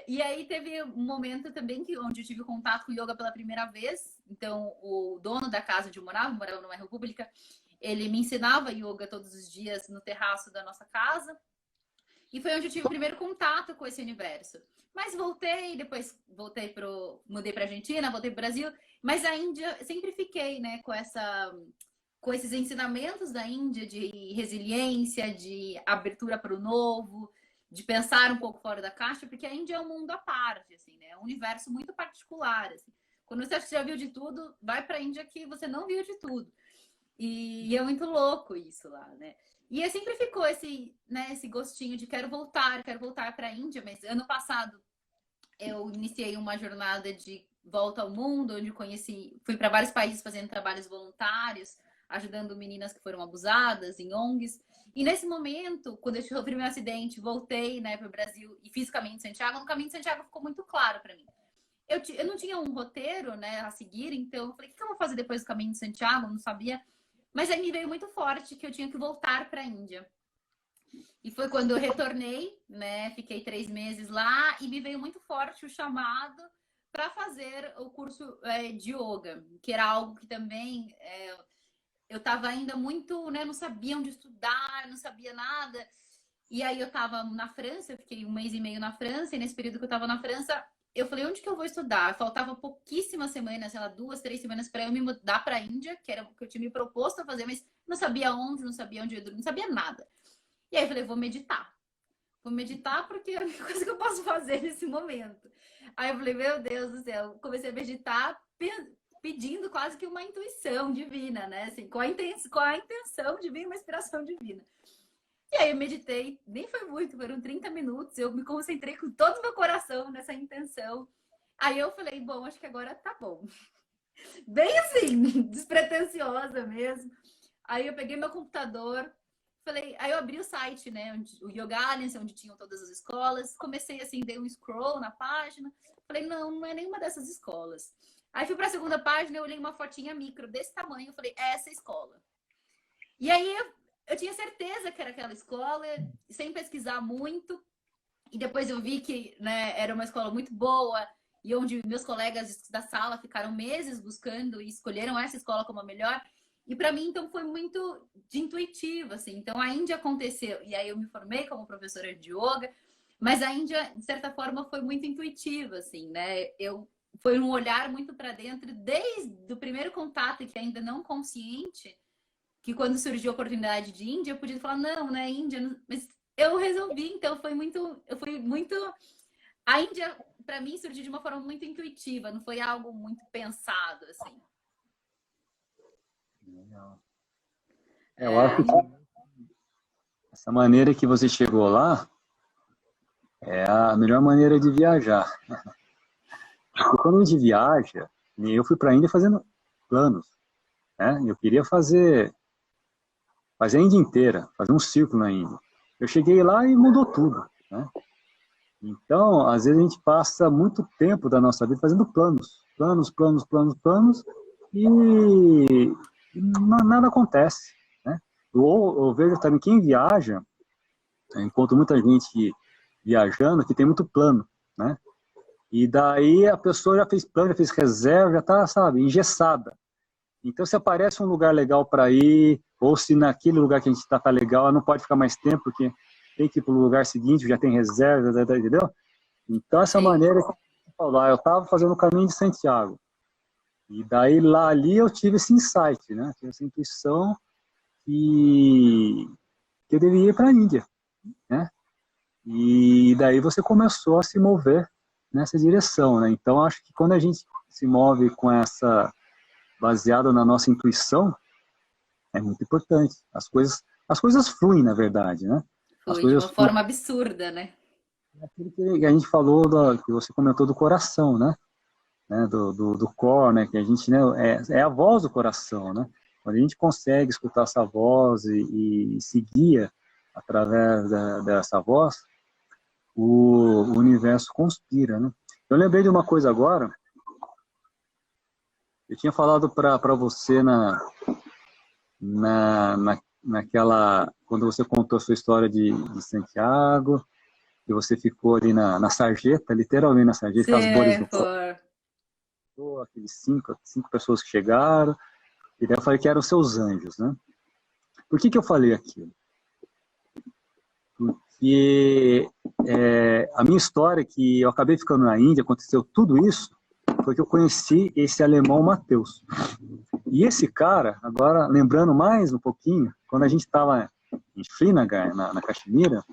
E aí teve um momento também onde eu tive contato com yoga pela primeira vez. Então, o dono da casa onde eu morava numa república, ele me ensinava yoga todos os dias no terraço da nossa casa. E foi onde eu tive o primeiro contato com esse universo. Mas voltei, depois mudei para Argentina, voltei para o Brasil. Mas a Índia, sempre fiquei, né, com esses ensinamentos da Índia de resiliência, de abertura para o novo, de pensar um pouco fora da caixa, porque a Índia é um mundo à parte, assim, né? É um universo muito particular, assim. Quando você acha que já viu de tudo, vai para a Índia que você não viu de tudo. E é muito louco isso lá, né? E sempre ficou esse, né, esse gostinho de quero voltar para a Índia, mas ano passado eu iniciei uma jornada de volta ao mundo, onde fui para vários países fazendo trabalhos voluntários, ajudando meninas que foram abusadas em ONGs. E nesse momento, quando eu sofri meu acidente, voltei, né, para o Brasil e fiz o Caminho de Santiago. No Caminho de Santiago ficou muito claro para mim. Eu não tinha um roteiro, né, a seguir, então eu falei, o que eu vou fazer depois do Caminho de Santiago? Eu não sabia. Mas aí me veio muito forte que eu tinha que voltar para a Índia. E foi quando eu retornei, né? Fiquei 3 meses lá e me veio muito forte o chamado para fazer o curso de yoga, que era algo que também eu estava ainda muito, né? Não sabia onde estudar, não sabia nada. E aí eu estava na França, eu fiquei 1 mês e meio na França, e nesse período que eu estava na França, eu falei, onde que eu vou estudar? Faltava pouquíssimas semanas, sei lá, 2, 3 semanas para eu me mudar para a Índia, que era o que eu tinha me proposto a fazer, mas não sabia onde, não sabia onde eu ia dormir, não sabia nada. E aí eu falei, vou meditar. Vou meditar porque é a única coisa que eu posso fazer nesse momento. Aí eu falei, meu Deus do céu, comecei a meditar pedindo quase que uma intuição divina, né? Assim, com a intenção de vir uma inspiração divina. E aí eu meditei, nem foi muito, foram 30 minutos, eu me concentrei com todo o meu coração nessa intenção. Aí eu falei, bom, acho que agora tá bom. Bem assim, despretensiosa mesmo. Aí eu peguei meu computador, aí eu abri o site, né, o Yoga Alliance, onde tinham todas as escolas, comecei assim, dei um scroll na página, falei, não é nenhuma dessas escolas. Aí fui para a segunda página, eu olhei uma fotinha micro desse tamanho, falei, é essa escola. E aí eu tinha certeza que era aquela escola, sem pesquisar muito. E depois eu vi que, né, era uma escola muito boa e onde meus colegas da sala ficaram meses buscando e escolheram essa escola como a melhor. E para mim, então, foi muito de intuitivo, assim. Então, a Índia aconteceu. E aí eu me formei como professora de yoga. Mas a Índia, de certa forma, foi muito intuitiva, assim, né? Foi um olhar muito para dentro desde o primeiro contato, que ainda não consciente, que quando surgiu a oportunidade de Índia, eu podia falar, não, né, Índia, mas eu resolvi, então eu fui muito... A Índia, para mim, surgiu de uma forma muito intuitiva, não foi algo muito pensado, assim. Legal. Eu acho que essa maneira que você chegou lá é a melhor maneira de viajar. Porque quando a gente viaja, eu fui para a Índia fazendo planos, né? Eu queria fazer a Índia inteira, fazer um círculo na Índia. Eu cheguei lá e mudou tudo, né? Então, às vezes a gente passa muito tempo da nossa vida fazendo planos, e nada acontece, né? Eu vejo também quem viaja, eu encontro muita gente viajando que tem muito plano, né? E daí a pessoa já fez plano, já fez reserva, já está, sabe, engessada. Então, se aparece um lugar legal para ir, ou se naquele lugar que a gente está tá legal, ela não pode ficar mais tempo, porque tem que ir para o lugar seguinte, já tem reserva, entendeu? Então, essa maneira que eu estava fazendo o Caminho de Santiago. E daí lá ali eu tive esse insight, né? Tive essa intuição que eu deveria ir para a Índia, né? E daí você começou a se mover nessa direção, né? Então acho que quando a gente se move com essa baseado na nossa intuição, é muito importante. As coisas fluem, na verdade, né? As Foi de coisas uma fluem. forma absurda, né? Aquilo que a gente falou, que você comentou do coração, né? Do core, né? Que a gente, né? É a voz do coração, né? Quando a gente consegue escutar essa voz e se guia através dessa voz, o universo conspira, né? Eu lembrei de uma coisa agora. Eu tinha falado para você naquela quando você contou a sua história de Santiago, que você ficou ali na sarjeta, literalmente na sarjeta, com as bolhas Se no corpo, for. aqueles cinco pessoas que chegaram, e daí eu falei que eram seus anjos, né? Por que eu falei aquilo? Porque a minha história, que eu acabei ficando na Índia, aconteceu tudo isso, foi que eu conheci esse alemão Matheus. E esse cara, agora lembrando mais um pouquinho, quando a gente estava em Srinagar, na Caxemira,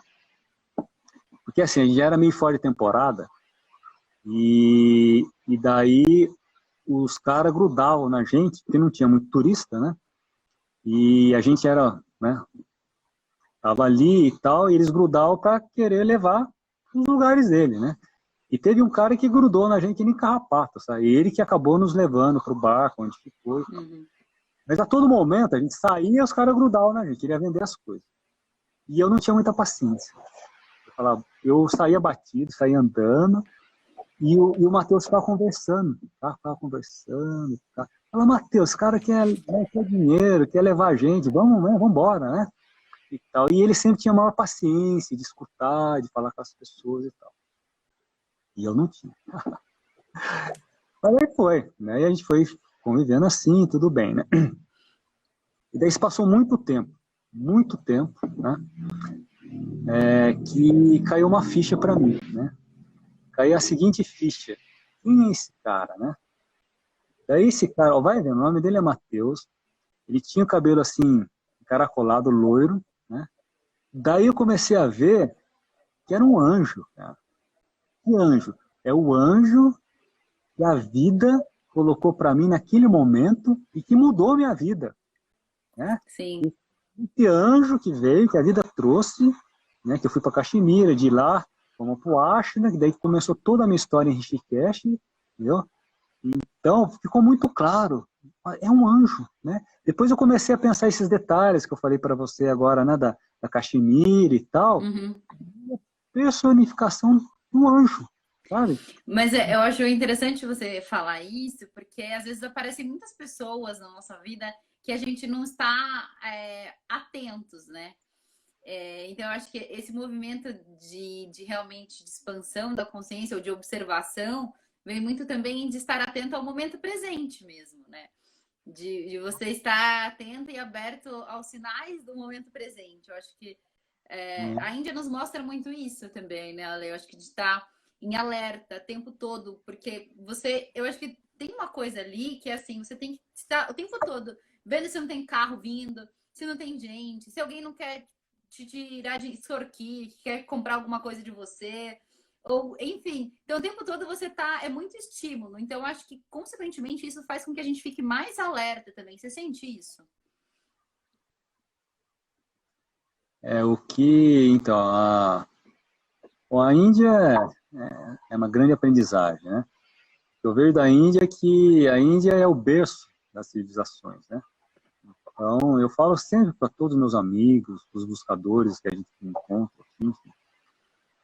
porque assim, a gente já era meio fora de temporada, e daí os caras grudavam na gente, porque não tinha muito turista, né? E a gente era, né? Tava ali e tal, e eles grudavam para querer levar os lugares dele, né? E teve um cara que grudou na gente nem carrapato, sabe? Ele que acabou nos levando pro barco, onde ficou e tal. Uhum. Mas a todo momento a gente saía e os caras grudavam na gente, queria vender as coisas. E eu não tinha muita paciência. Eu saía batido, saía andando, e o Matheus ficava conversando, tá? Ficava conversando, tá? Fala, Matheus, cara quer dinheiro, quer levar a gente, vamos, né? Vamos embora, né? E tal. E ele sempre tinha maior paciência de escutar, de falar com as pessoas e tal. E eu não tinha. Mas aí foi, né? E a gente foi convivendo assim, tudo bem, né? E daí se passou muito tempo, né? Que caiu uma ficha para mim, né? Caiu a seguinte ficha. Quem é esse cara, né? Daí esse cara, ó, vai vendo, o nome dele é Matheus, ele tinha o cabelo assim, encaracolado, loiro, né? Daí eu comecei a ver que era um anjo, cara. Que anjo? É o anjo que a vida colocou para mim naquele momento e que mudou minha vida, né? Sim. Esse anjo que veio, que a vida trouxe, né? Que eu fui para Caxemira, de lá fomos para o Ashna, que daí começou toda a minha história em Rishikesh, entendeu? Então ficou muito claro, é um anjo, né? Depois eu comecei a pensar esses detalhes que eu falei para você agora, né? Da Caxemira e tal, Uhum. personificação do anjo, sabe? Mas eu acho interessante você falar isso, porque às vezes aparecem muitas pessoas na nossa vida que a gente não está atentos, né? Então, eu acho que esse movimento de realmente de expansão da consciência ou de observação vem muito também de estar atento ao momento presente mesmo, né? De você estar atento e aberto aos sinais do momento presente. Eu acho que a Índia nos mostra muito isso também, né, Ale? Eu acho que de estar em alerta o tempo todo, porque eu acho que tem uma coisa ali que é assim, você tem que estar o tempo todo vendo se não tem carro vindo, se não tem gente, se alguém não quer te tirar de extorquir, quer comprar alguma coisa de você, ou enfim. Então o tempo todo você é muito estímulo. Então eu acho que consequentemente isso faz com que a gente fique mais alerta também. Você sente isso? Então, a Índia é uma grande aprendizagem, né? Eu vejo da Índia que a Índia é o berço das civilizações, né? Então, eu falo sempre para todos os meus amigos, os buscadores que a gente encontra aqui,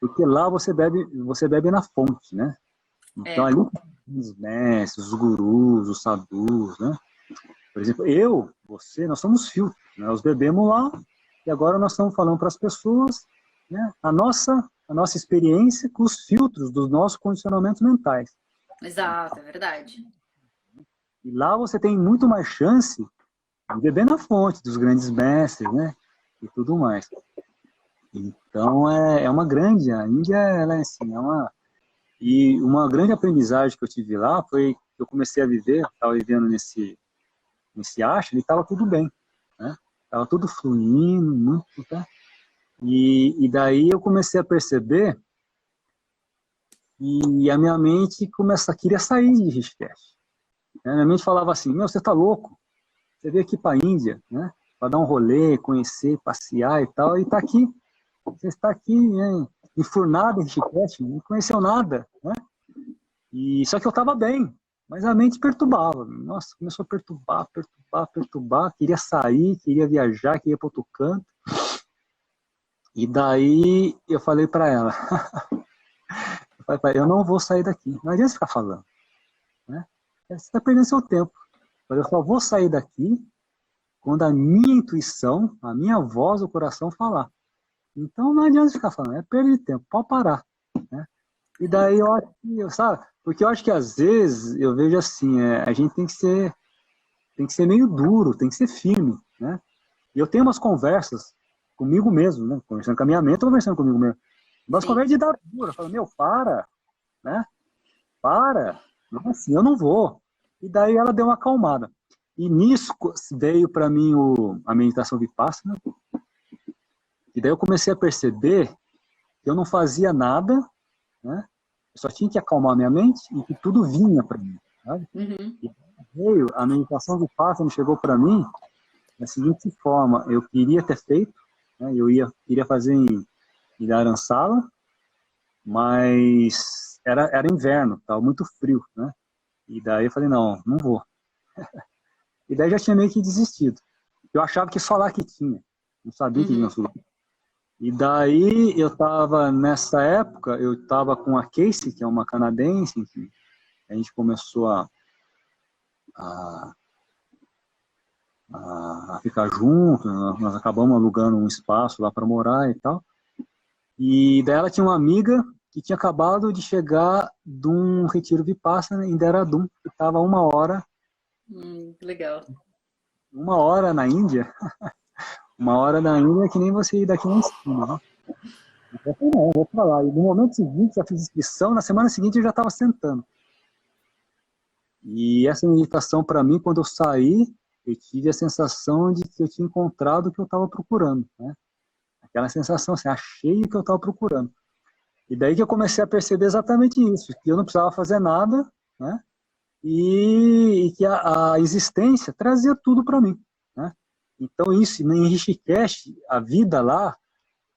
porque lá você bebe na fonte, né? Então, ali os mestres, os gurus, os sadhus, né? Por exemplo, você, nós somos filtros, né? Nós bebemos lá e agora nós estamos falando para as pessoas, né? A nossa experiência com os filtros dos nossos condicionamentos mentais. Exato, é verdade. E lá você tem muito mais chance de beber na fonte dos grandes mestres, né? E tudo mais. Então, a Índia, ela é assim, E uma grande aprendizagem que eu tive lá foi que eu comecei a viver, estava vivendo nesse ashram, e estava tudo bem, né? Estava tudo fluindo, muito, tá? E daí eu comecei a perceber e a minha mente queria sair de Rishikesh. A minha mente falava assim, meu, você tá louco? Você veio aqui para a Índia, né? Para dar um rolê, conhecer, passear e tal, e tá aqui. Você está aqui, né, enfurnado em Rishikesh, não conheceu nada, né? E só que eu estava bem, mas a mente perturbava. Nossa, começou a perturbar. Queria sair, queria viajar, queria ir para outro canto. E daí eu falei para ela, eu não vou sair daqui. Não adianta ficar falando, né? Você está perdendo seu tempo. Eu só vou sair daqui quando a minha intuição, a minha voz, o coração falar. Então não adianta ficar falando, é perda de tempo, pode parar, né? E daí eu acho que, sabe, porque eu acho que às vezes eu vejo assim, a gente tem que ser meio duro, tem que ser firme, né? E eu tenho umas conversas comigo mesmo, né? Conversando com a minha mente, eu tô conversando comigo mesmo. Umas conversas de dar dura, eu falo, meu, para, né? Para, não é assim, eu não vou. E daí ela deu uma acalmada. E nisso veio para mim a meditação Vipassana. E daí eu comecei a perceber que eu não fazia nada, né? Eu só tinha que acalmar minha mente e que tudo vinha para mim, sabe? Uhum. E veio, a meditação Vipassana chegou para mim da seguinte forma, eu queria ter feito, né? Queria fazer em Dharamsala, mas era inverno, estava muito frio, né? E daí eu falei, não vou. E daí já tinha meio que desistido. Eu achava que só lá que tinha, não sabia que tinha Uhum. sul. E daí eu estava, nessa época, eu estava com a Casey, que é uma canadense, enfim, a gente começou a, a ficar junto, nós acabamos alugando um espaço lá para morar e tal. E daí ela tinha uma amiga que tinha acabado de chegar de um retiro Vipassana em Dehradun, que estava Legal. uma hora na Índia, uma hora na Índia que nem você ir daqui na esquina, né? Eu falei, não, eu vou pra lá. E no momento seguinte, já fiz inscrição, na semana seguinte eu já estava sentando. E essa meditação, para mim, quando eu saí, eu tive a sensação de que eu tinha encontrado o que eu estava procurando, né? Aquela sensação, assim, achei o que eu estava procurando. E daí que eu comecei a perceber exatamente isso, que eu não precisava fazer nada, né? E que a existência trazia tudo para mim, né? Então isso, em Rishikesh, a vida lá,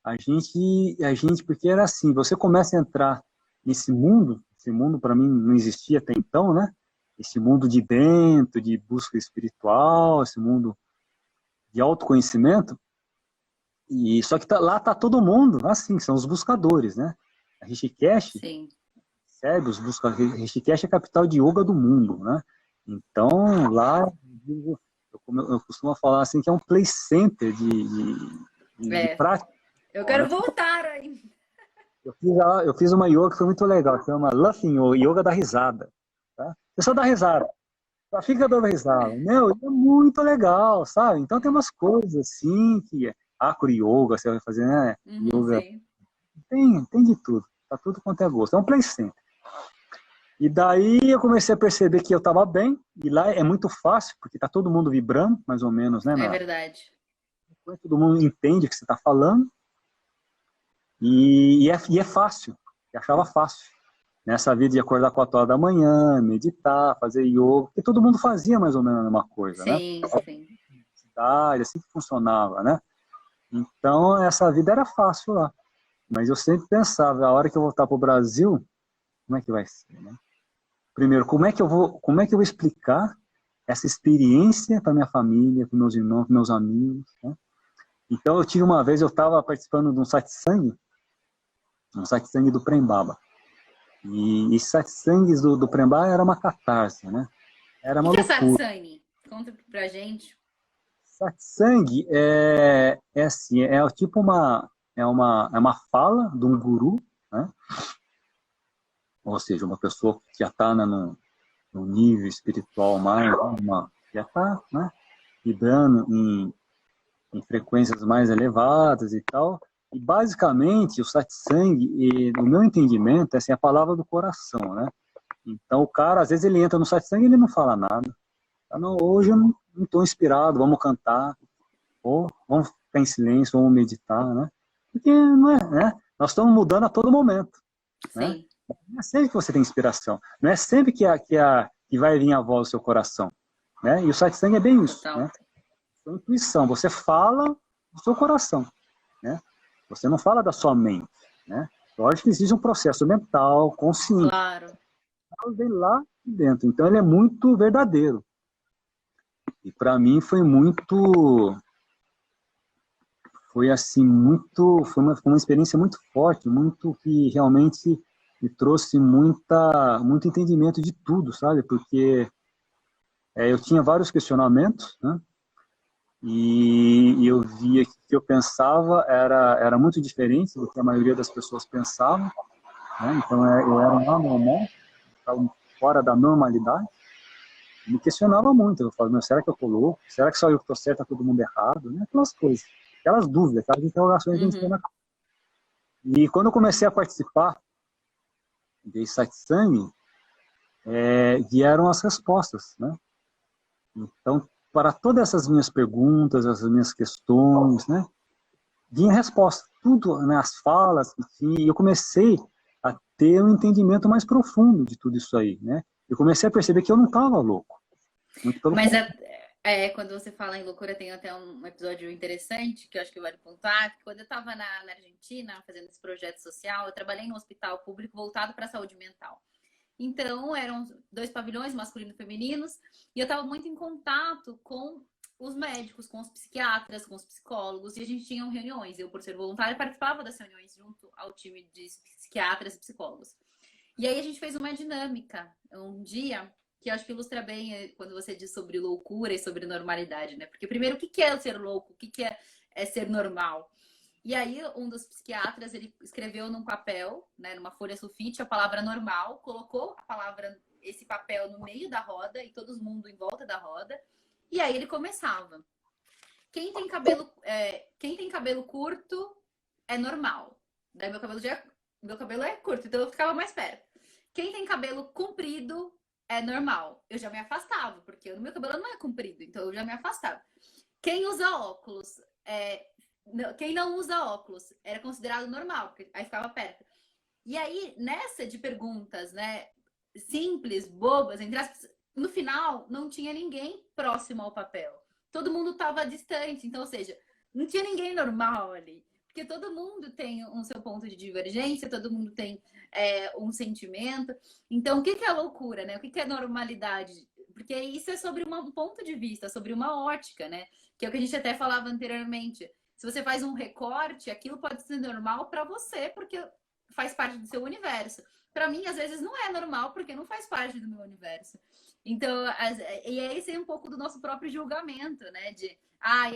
a gente, porque era assim, você começa a entrar nesse mundo, esse mundo para mim não existia até então, né? Esse mundo de dentro, de busca espiritual, esse mundo de autoconhecimento, e só que lá tá todo mundo, assim, são os buscadores, né? A Rishikesh, Sim. sério, Rishikesh é a capital de yoga do mundo, né? Então, lá, eu costumo falar assim que é um play center de prática. Eu quero voltar ainda. Eu fiz uma yoga que foi muito legal, que chama Laughing Yoga, yoga da risada. Tá? Eu só dá risada. Só fica dando risada. Meu, é muito legal, sabe? Então tem umas coisas assim que acro yoga, você vai fazer, né? Yoga. Sim. Tem de tudo. Tá tudo quanto é gosto. É um play center. E daí eu comecei a perceber que eu estava bem, e lá é muito fácil, porque tá todo mundo vibrando, mais ou menos, né? É verdade. Todo mundo entende o que você está falando, e é fácil. Eu achava fácil. Nessa vida de acordar 4 horas da manhã, meditar, fazer yoga, porque todo mundo fazia mais ou menos a mesma coisa, né? Sim, sim. Assim que funcionava, né? Então, essa vida era fácil lá. Mas eu sempre pensava, a hora que eu voltar para o Brasil, como é que vai ser, né? Primeiro, como é que eu vou explicar essa experiência para minha família, para meus irmãos, para meus amigos, né? Então, uma vez eu estava participando de um satsang do Prem Baba. E satsangs do Prem Baba era uma catarse, né? Era O uma que é loucura. satsang? Conta pra gente. Satsang é assim, é tipo uma fala de um guru, né? Ou seja, uma pessoa que já está no nível espiritual mais, já está, né, vibrando em frequências mais elevadas e tal, E basicamente o satsang, no meu entendimento, é assim, a palavra do coração, né? Então o cara, às vezes ele entra no satsang e ele não fala nada. Não, hoje eu não estou inspirado, vamos cantar, ou vamos ficar em silêncio, vamos meditar, né? Porque não é, né? Nós estamos mudando a todo momento, né? Sim. Não é sempre que você tem inspiração, não é sempre que vai vir a voz do seu coração, né? E o satsang é bem isso, Total. né? Sua intuição, você fala do seu coração, né? Você não fala da sua mente, né? Lógico que existe um processo mental, consciente, Claro. vem lá de dentro, então ele é muito verdadeiro. E para mim foi assim, foi uma experiência muito forte, muito que realmente me trouxe muito entendimento de tudo, sabe? Porque eu tinha vários questionamentos, né? E eu via que o que eu pensava era muito diferente do que a maioria das pessoas pensavam, né? Então eu era um anormal, estava fora da normalidade, me questionava muito. Eu falava, será que eu tô louco? Será que só eu que tô certo, tá todo mundo errado? Né? Aquelas coisas, aquelas dúvidas, aquelas interrogações que a gente tem na cabeça. E quando eu comecei a participar desse satsang, vieram as respostas, né? Então, para todas essas minhas perguntas, essas minhas questões, né, vinha resposta. Tudo, né, as falas que tinha, e eu comecei a ter um entendimento mais profundo de tudo isso aí, né? Eu comecei a perceber que eu não estava louco. Muito pelo Mas contrário. quando você fala em loucura, tem até um episódio interessante que eu acho que vale contar. Quando eu estava na Argentina fazendo esse projeto social, eu trabalhei em um hospital público voltado para a saúde mental. Então, eram 2 pavilhões, masculinos e femininos, e eu estava muito em contato com os médicos, com os psiquiatras, com os psicólogos, e a gente tinha reuniões. Eu, por ser voluntária, participava das reuniões junto ao time de psiquiatras e psicólogos. E aí a gente fez uma dinâmica um dia que eu acho que ilustra bem quando você diz sobre loucura e sobre normalidade, né? Porque primeiro, o que é ser louco? O que é ser normal? E aí um dos psiquiatras, ele escreveu num papel, né, numa folha sulfite, a palavra normal, colocou esse papel no meio da roda e todo mundo em volta da roda. E aí ele começava. Quem tem cabelo curto é normal. Daí meu cabelo é curto, então eu ficava mais perto. Quem tem cabelo comprido é normal. Eu já me afastava, porque o meu cabelo não é comprido, então eu já me afastava. Quem usa óculos, quem não usa óculos era considerado normal, porque aí ficava perto. E aí, nessa de perguntas, né, simples, bobas, entre aspas, no final não tinha ninguém próximo ao papel. Todo mundo estava distante, então, ou seja, não tinha ninguém normal ali. Porque todo mundo tem um seu ponto de divergência, todo mundo tem um sentimento. Então, o que é loucura, né? O que é normalidade? Porque isso é sobre um ponto de vista, sobre uma ótica, né? Que é o que a gente até falava anteriormente. Se você faz um recorte, aquilo pode ser normal para você, porque faz parte do seu universo. Para mim, às vezes, não é normal, porque não faz parte do meu universo. Então, e esse é um pouco do nosso próprio julgamento, né? De,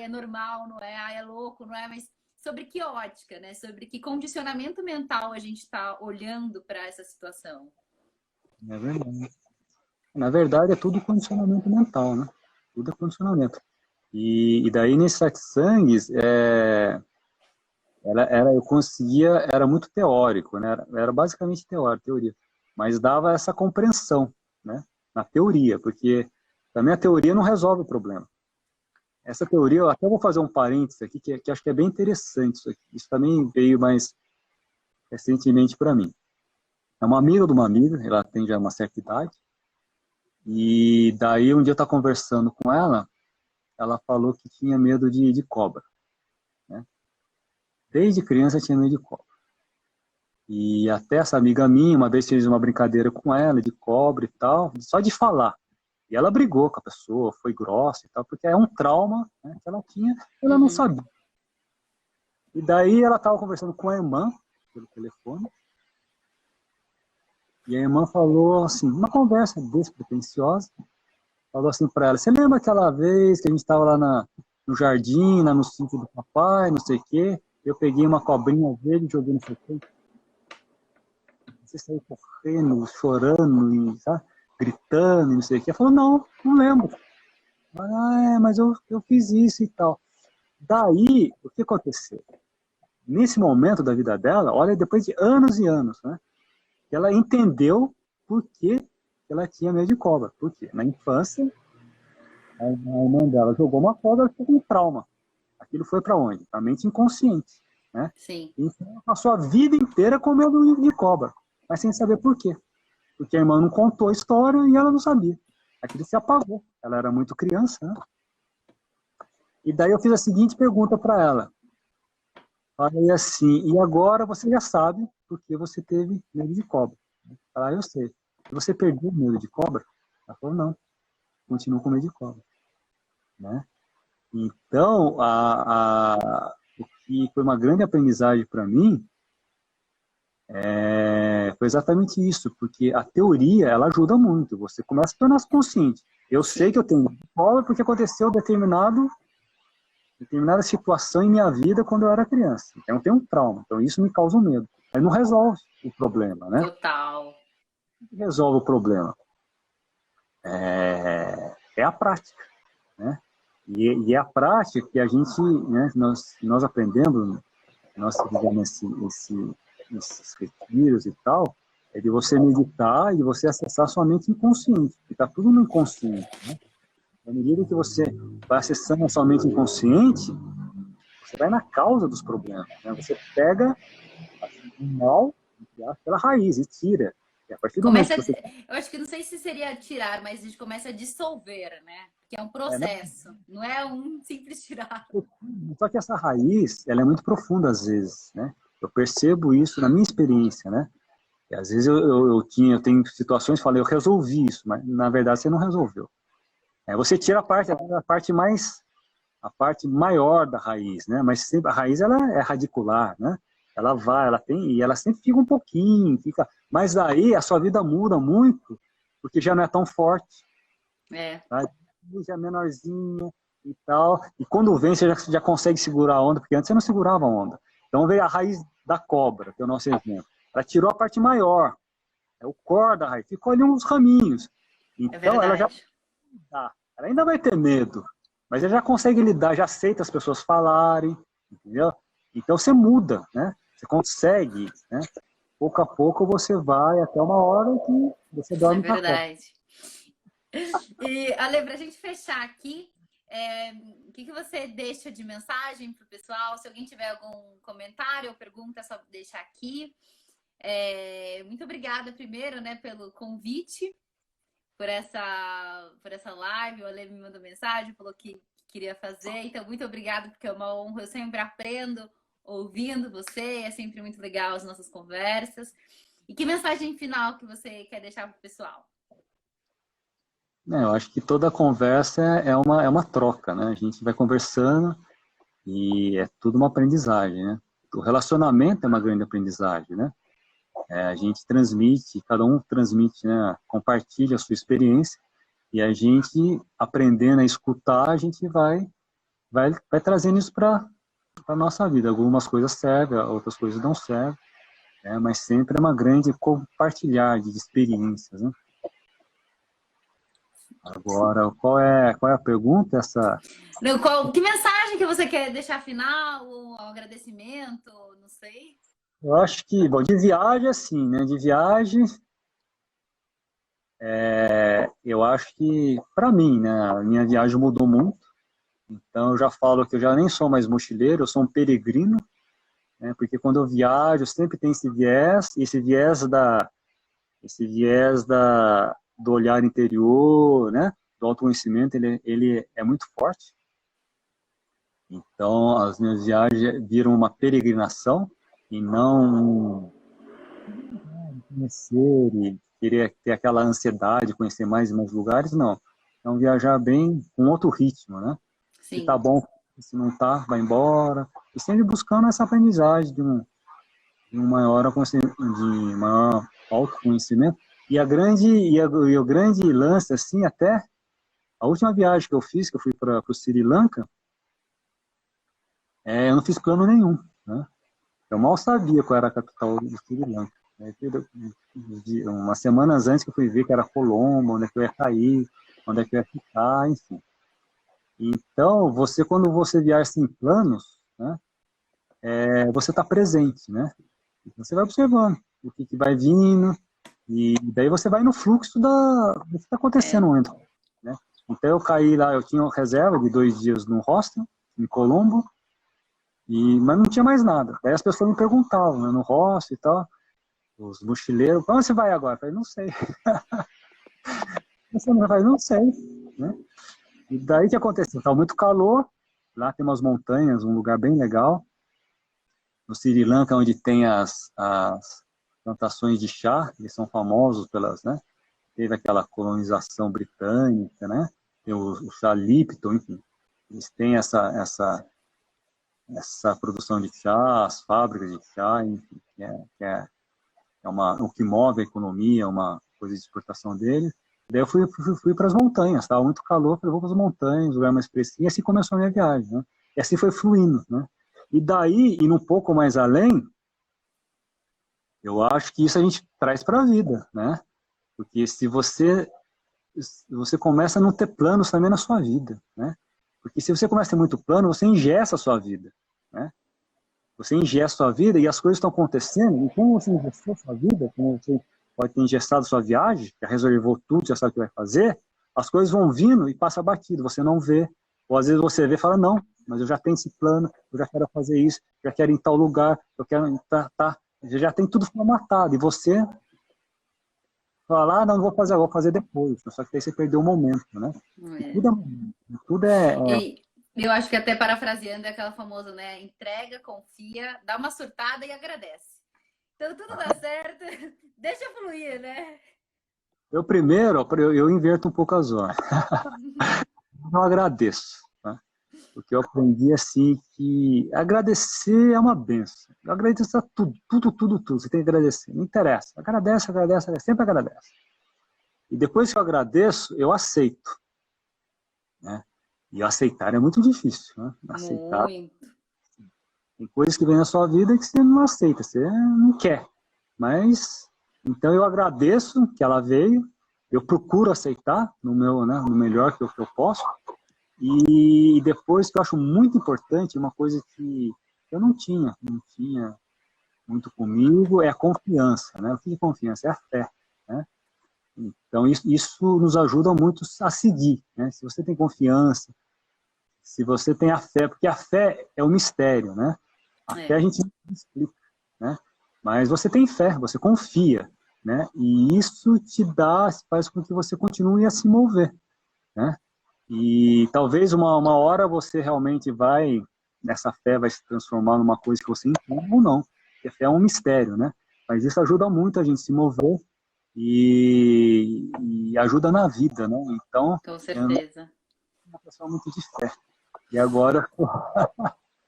é normal, não é? É louco, não é? Mas sobre que ótica, né? Sobre que condicionamento mental a gente está olhando para essa situação. É verdade. Na verdade, é tudo condicionamento mental, né? Tudo é condicionamento. E daí, nesse satsangs, eu conseguia, era muito teórico, né? Era basicamente teoria, mas dava essa compreensão, né? Na teoria, porque também a teoria não resolve o problema. Essa teoria, eu até vou fazer um parênteses aqui, que acho que é bem interessante isso aqui. Isso também veio mais recentemente para mim. É uma amiga de uma amiga, ela tem já uma certa idade, e daí um dia eu estava conversando com ela, ela falou que tinha medo de cobra, né? Desde criança tinha medo de cobra. E até essa amiga minha, uma vez fez uma brincadeira com ela, de cobra e tal, só de falar. E ela brigou com a pessoa, foi grossa e tal, porque é um trauma, né, que ela tinha, ela não sabia. E daí ela estava conversando com a irmã, pelo telefone, e a irmã falou assim, uma conversa despretensiosa, falou assim para ela, você lembra aquela vez que a gente estava lá no jardim, lá no sítio do papai, não sei o quê, eu peguei uma cobrinha verde e joguei no seu peito? Você saiu correndo, chorando, e, sabe, gritando, e não sei o quê. Ela falou, não lembro. Mas eu fiz isso e tal. Daí, o que aconteceu? nesse momento da vida dela, olha, depois de anos e anos, né? Ela entendeu por que ela tinha medo de cobra. Por quê? Na infância, a irmã dela jogou uma cobra, ela ficou com trauma. Aquilo foi para onde? Para a mente inconsciente, né? Sim. Então, ela passou a vida inteira com medo de cobra, mas sem saber por quê. Porque a irmã não contou a história e ela não sabia. Aquilo se apagou. Ela era muito criança, né? E daí eu fiz a seguinte pergunta para ela. Falei assim, e agora você já sabe por que você teve medo de cobra. Ela, eu sei. E você perdeu o medo de cobra? Ela falou, não. Continuo com medo de cobra. Né? Então, o que foi uma grande aprendizagem para mim foi exatamente isso, porque a teoria, ela ajuda muito. Você começa a tornar-se consciente. Eu sei que eu tenho medo de cobra porque aconteceu determinada situação em minha vida quando eu era criança. Então, eu tenho um trauma. Então, isso me causa um medo. Aí não resolve o problema, né? Total. O que resolve o problema? É a prática, né? E é a prática que a gente, né, nós aprendemos, nós fizemos esses retiros e tal, é de você meditar e você acessar sua mente inconsciente, que está tudo no inconsciente, né? À medida que você vai acessando a sua mente inconsciente, você vai na causa dos problemas, né? Você pega o mal pela raiz e tira. E a partir do momento Começa, que você... eu acho que não sei se seria tirar, mas a gente começa a dissolver, né? Que é um Né? processo, não é um simples tirar. Só que essa raiz, ela é muito profunda às vezes, né? Eu percebo isso na minha experiência, né? E às vezes eu tenho situações que falei, eu resolvi isso, mas na verdade você não resolveu. Você tira a parte maior da raiz, né? Mas sempre, a raiz ela é radicular, né? Ela vai, ela tem, e ela sempre fica um pouquinho, mas aí a sua vida muda muito, porque já não é tão forte, tá? Já é menorzinha e tal, e quando vem você já consegue segurar a onda, porque antes você não segurava a onda. Então veio a raiz da cobra, que é o nosso exemplo. Ela tirou a parte maior, é o core da raiz, ficou ali uns raminhos. É Então ela já verdade. ela ainda vai ter medo, mas ela já consegue lidar, já aceita as pessoas falarem, entendeu? Então você muda, né? Você consegue, né? Pouco a pouco você vai até uma hora que você É dorme com a cobra. verdade. E, Ale, pra gente fechar aqui, o que você deixa de mensagem pro pessoal? Se alguém tiver algum comentário ou pergunta, é só deixar aqui. Muito obrigada primeiro, né, pelo convite, por essa live. O Ale me mandou mensagem, falou que queria fazer. Então, muito obrigada, porque é uma honra. Eu sempre aprendo ouvindo você. É sempre muito legal as nossas conversas. E que mensagem final que você quer deixar pro pessoal? Eu acho que toda conversa é uma troca, né? A gente vai conversando e é tudo uma aprendizagem, né? O relacionamento é uma grande aprendizagem, né? A gente transmite, cada um transmite, né? Compartilha a sua experiência e a gente, aprendendo a escutar, a gente vai trazendo isso para a nossa vida. Algumas coisas servem, outras coisas não servem, né? Mas sempre é uma grande compartilhar de experiências, né? Agora, qual é a pergunta? Que mensagem que você quer deixar final? Um agradecimento? Não sei. Eu acho que, bom, de viagem, assim, né? De viagem, eu acho que, para mim, né? A minha viagem mudou muito. Então, eu já falo que eu já nem sou mais mochileiro, eu sou um peregrino, né? Porque quando eu viajo, sempre tem esse viés do olhar interior, né? Do autoconhecimento, ele é muito forte. Então, as minhas viagens viram uma peregrinação e não conhecer e querer ter aquela ansiedade de conhecer mais e mais lugares, não. Então, viajar bem com outro ritmo, né? Se tá Sim, bom, se não tá, vai embora. E sempre buscando essa aprendizagem de maior autoconhecimento. E o grande lance, assim, até a última viagem que eu fiz, que eu fui para o Sri Lanka, eu não fiz plano nenhum, né? Eu mal sabia qual era a capital do Sri Lanka. Umas semanas antes que eu fui ver que era Colombo, onde é que eu ia cair, onde é que eu ia ficar, enfim. Então, quando você viaja sem planos, né, você está presente, né? Você vai observando o que vai vindo, e daí você vai no fluxo do que está acontecendo no momento, né? Então eu caí lá, eu tinha uma reserva de 2 dias no hostel, em Colombo, mas não tinha mais nada. Daí as pessoas me perguntavam, né, no hostel e tal, os mochileiros, para onde você vai agora? Eu falei, não sei. Você não vai, não sei, né? E daí o que aconteceu? Estava muito calor, lá tem umas montanhas, um lugar bem legal, no Sri Lanka, onde tem as plantações de chá, eles são famosos pelas, né? Teve aquela colonização britânica, né? Tem o chá Lipton, enfim. Eles têm essa produção de chá, as fábricas de chá, enfim, que é o que move a economia, uma coisa de exportação deles. Daí eu fui para as montanhas, estava muito calor, falei, vou para as montanhas, lugar mais fresquinho, e assim começou a minha viagem, né? E assim foi fluindo, né? E daí, indo um pouco mais além, eu acho que isso a gente traz para a vida, né? Porque se você começa a não ter planos também na sua vida, né? Porque se você começa a ter muito plano, você ingessa a sua vida, né? Você ingessa a sua vida e as coisas estão acontecendo, e como você ingestou a sua vida, como você pode ter ingestado a sua viagem, já resolveu tudo, já sabe o que vai fazer, as coisas vão vindo e passa batido, você não vê. Ou às vezes você vê e fala, não, mas eu já tenho esse plano, eu já quero fazer isso, já quero ir em tal lugar, eu quero já tem tudo formatado, e você fala, não vou fazer agora, vou fazer depois, só que aí você perdeu o momento, né? E tudo é. E eu acho que até parafraseando é aquela famosa, né? Entrega, confia, dá uma surtada e agradece. Então tudo dá certo, deixa fluir, né? Eu inverto um pouco as horas. Eu agradeço, tá? Porque eu aprendi assim que agradecer é uma benção. Eu agradeço a tudo. Você tem que agradecer. Não interessa. Agradece, sempre agradece. E depois que eu agradeço, eu aceito, né? E aceitar é muito difícil, né? Aceitar. Muito. Tem coisas que vêm na sua vida que você não aceita, você não quer. Mas, então eu agradeço que ela veio, eu procuro aceitar no melhor que eu posso. E depois, que eu acho muito importante, uma coisa que eu não tinha muito comigo, é a confiança, né? O que é confiança? É a fé, né? Então, isso nos ajuda muito a seguir, né? Se você tem confiança, se você tem a fé, porque a fé é um mistério, né? A fé a gente não explica, né? Mas você tem fé, você confia, né? E isso faz com que você continue a se mover, né? E talvez uma hora você realmente essa fé vai se transformar numa coisa que você entende ou não. Porque a fé é um mistério, né? Mas isso ajuda muito a gente se mover e ajuda na vida, né? Então, com certeza. Eu sou uma pessoa muito de fé. E agora...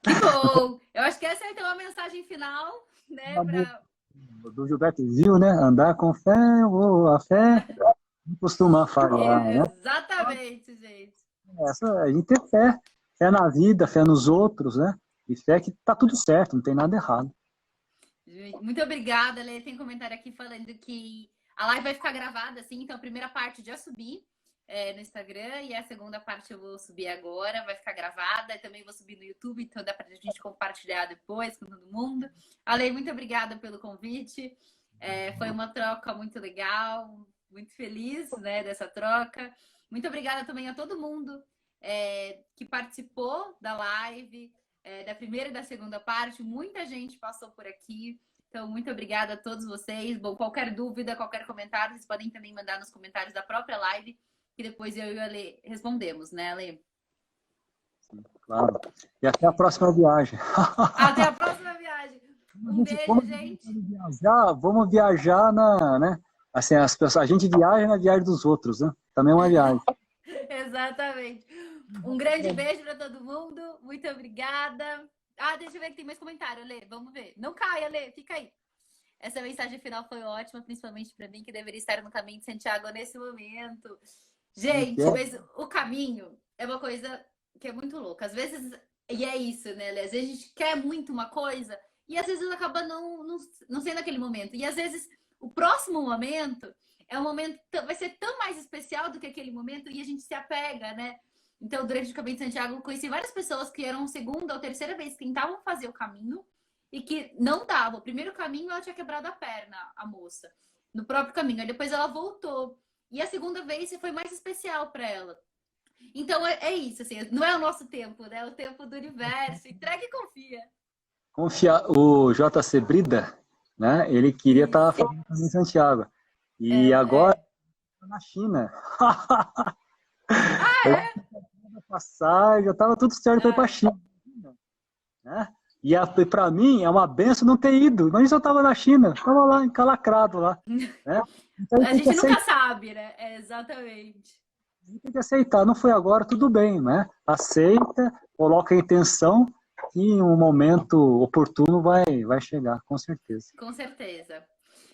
Que bom! Eu acho que essa é então a mensagem final, né? Do Gilberto Gil, né? Andar com fé, a fé não costuma falhar, né? Exatamente, gente. A gente ter fé na vida, fé nos outros, né? E fé que tá tudo certo, não tem nada errado. Muito obrigada, Lê. Tem comentário aqui falando que a live vai ficar gravada, assim, então a primeira parte já subi no Instagram e a segunda parte eu vou subir agora, vai ficar gravada, e também vou subir no YouTube, então dá pra gente compartilhar depois com todo mundo. Ale, muito obrigada pelo convite. Foi uma troca muito legal, muito feliz, né, dessa troca. Muito obrigada também a todo mundo que participou da live, da primeira e da segunda parte. Muita gente passou por aqui. Então, muito obrigada a todos vocês. Bom, qualquer dúvida, qualquer comentário, vocês podem também mandar nos comentários da própria live, que depois eu e a Ale respondemos, né, Ale? Sim, claro. E até a próxima viagem. Até a próxima viagem. Um beijo, gente. Vamos viajar né? Assim, a gente viaja na viagem dos outros, né? Também é uma viagem. Exatamente. Um grande beijo para todo mundo. Muito obrigada. Deixa eu ver que tem mais comentário, Lê. Vamos ver. Não caia, Lê. Fica aí. Essa mensagem final foi ótima, principalmente para mim, que deveria estar no caminho de Santiago nesse momento. Gente, mas o caminho é uma coisa que é muito louca. Às vezes, e é isso, né, Lê? Às vezes a gente quer muito uma coisa e às vezes acaba não sendo aquele momento. E às vezes o próximo momento é um momento, vai ser tão mais especial do que aquele momento e a gente se apega, né? Então, durante o Caminho de Santiago, eu conheci várias pessoas que eram segunda ou terceira vez que tentavam fazer o caminho e que não dava. O primeiro caminho, ela tinha quebrado a perna, a moça, no próprio caminho. Aí depois ela voltou. E a segunda vez foi mais especial para ela. Então, é isso, assim, não é o nosso tempo, né? É o tempo do universo. Entrega e confia. Confiar, o JC Brida, né? Ele queria estar fazendo caminho em Santiago. E agora tá na China. Eu tinha passagem, já estava tudo certo para ir para a China. Né? E para mim é uma benção não ter ido. Mas eu estava na China, estava lá encalacrado lá. Né? Então, A gente nunca sabe, né? Exatamente. Tem que aceitar. Não foi agora, tudo bem, né? Aceita, coloca a intenção e em um momento oportuno vai chegar, com certeza. Com certeza.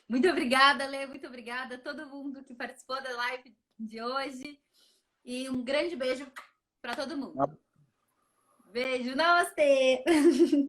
Muito obrigada, Lê. Muito obrigada a todo mundo que participou da live de hoje. E um grande beijo para todo mundo. Beijo, namastê!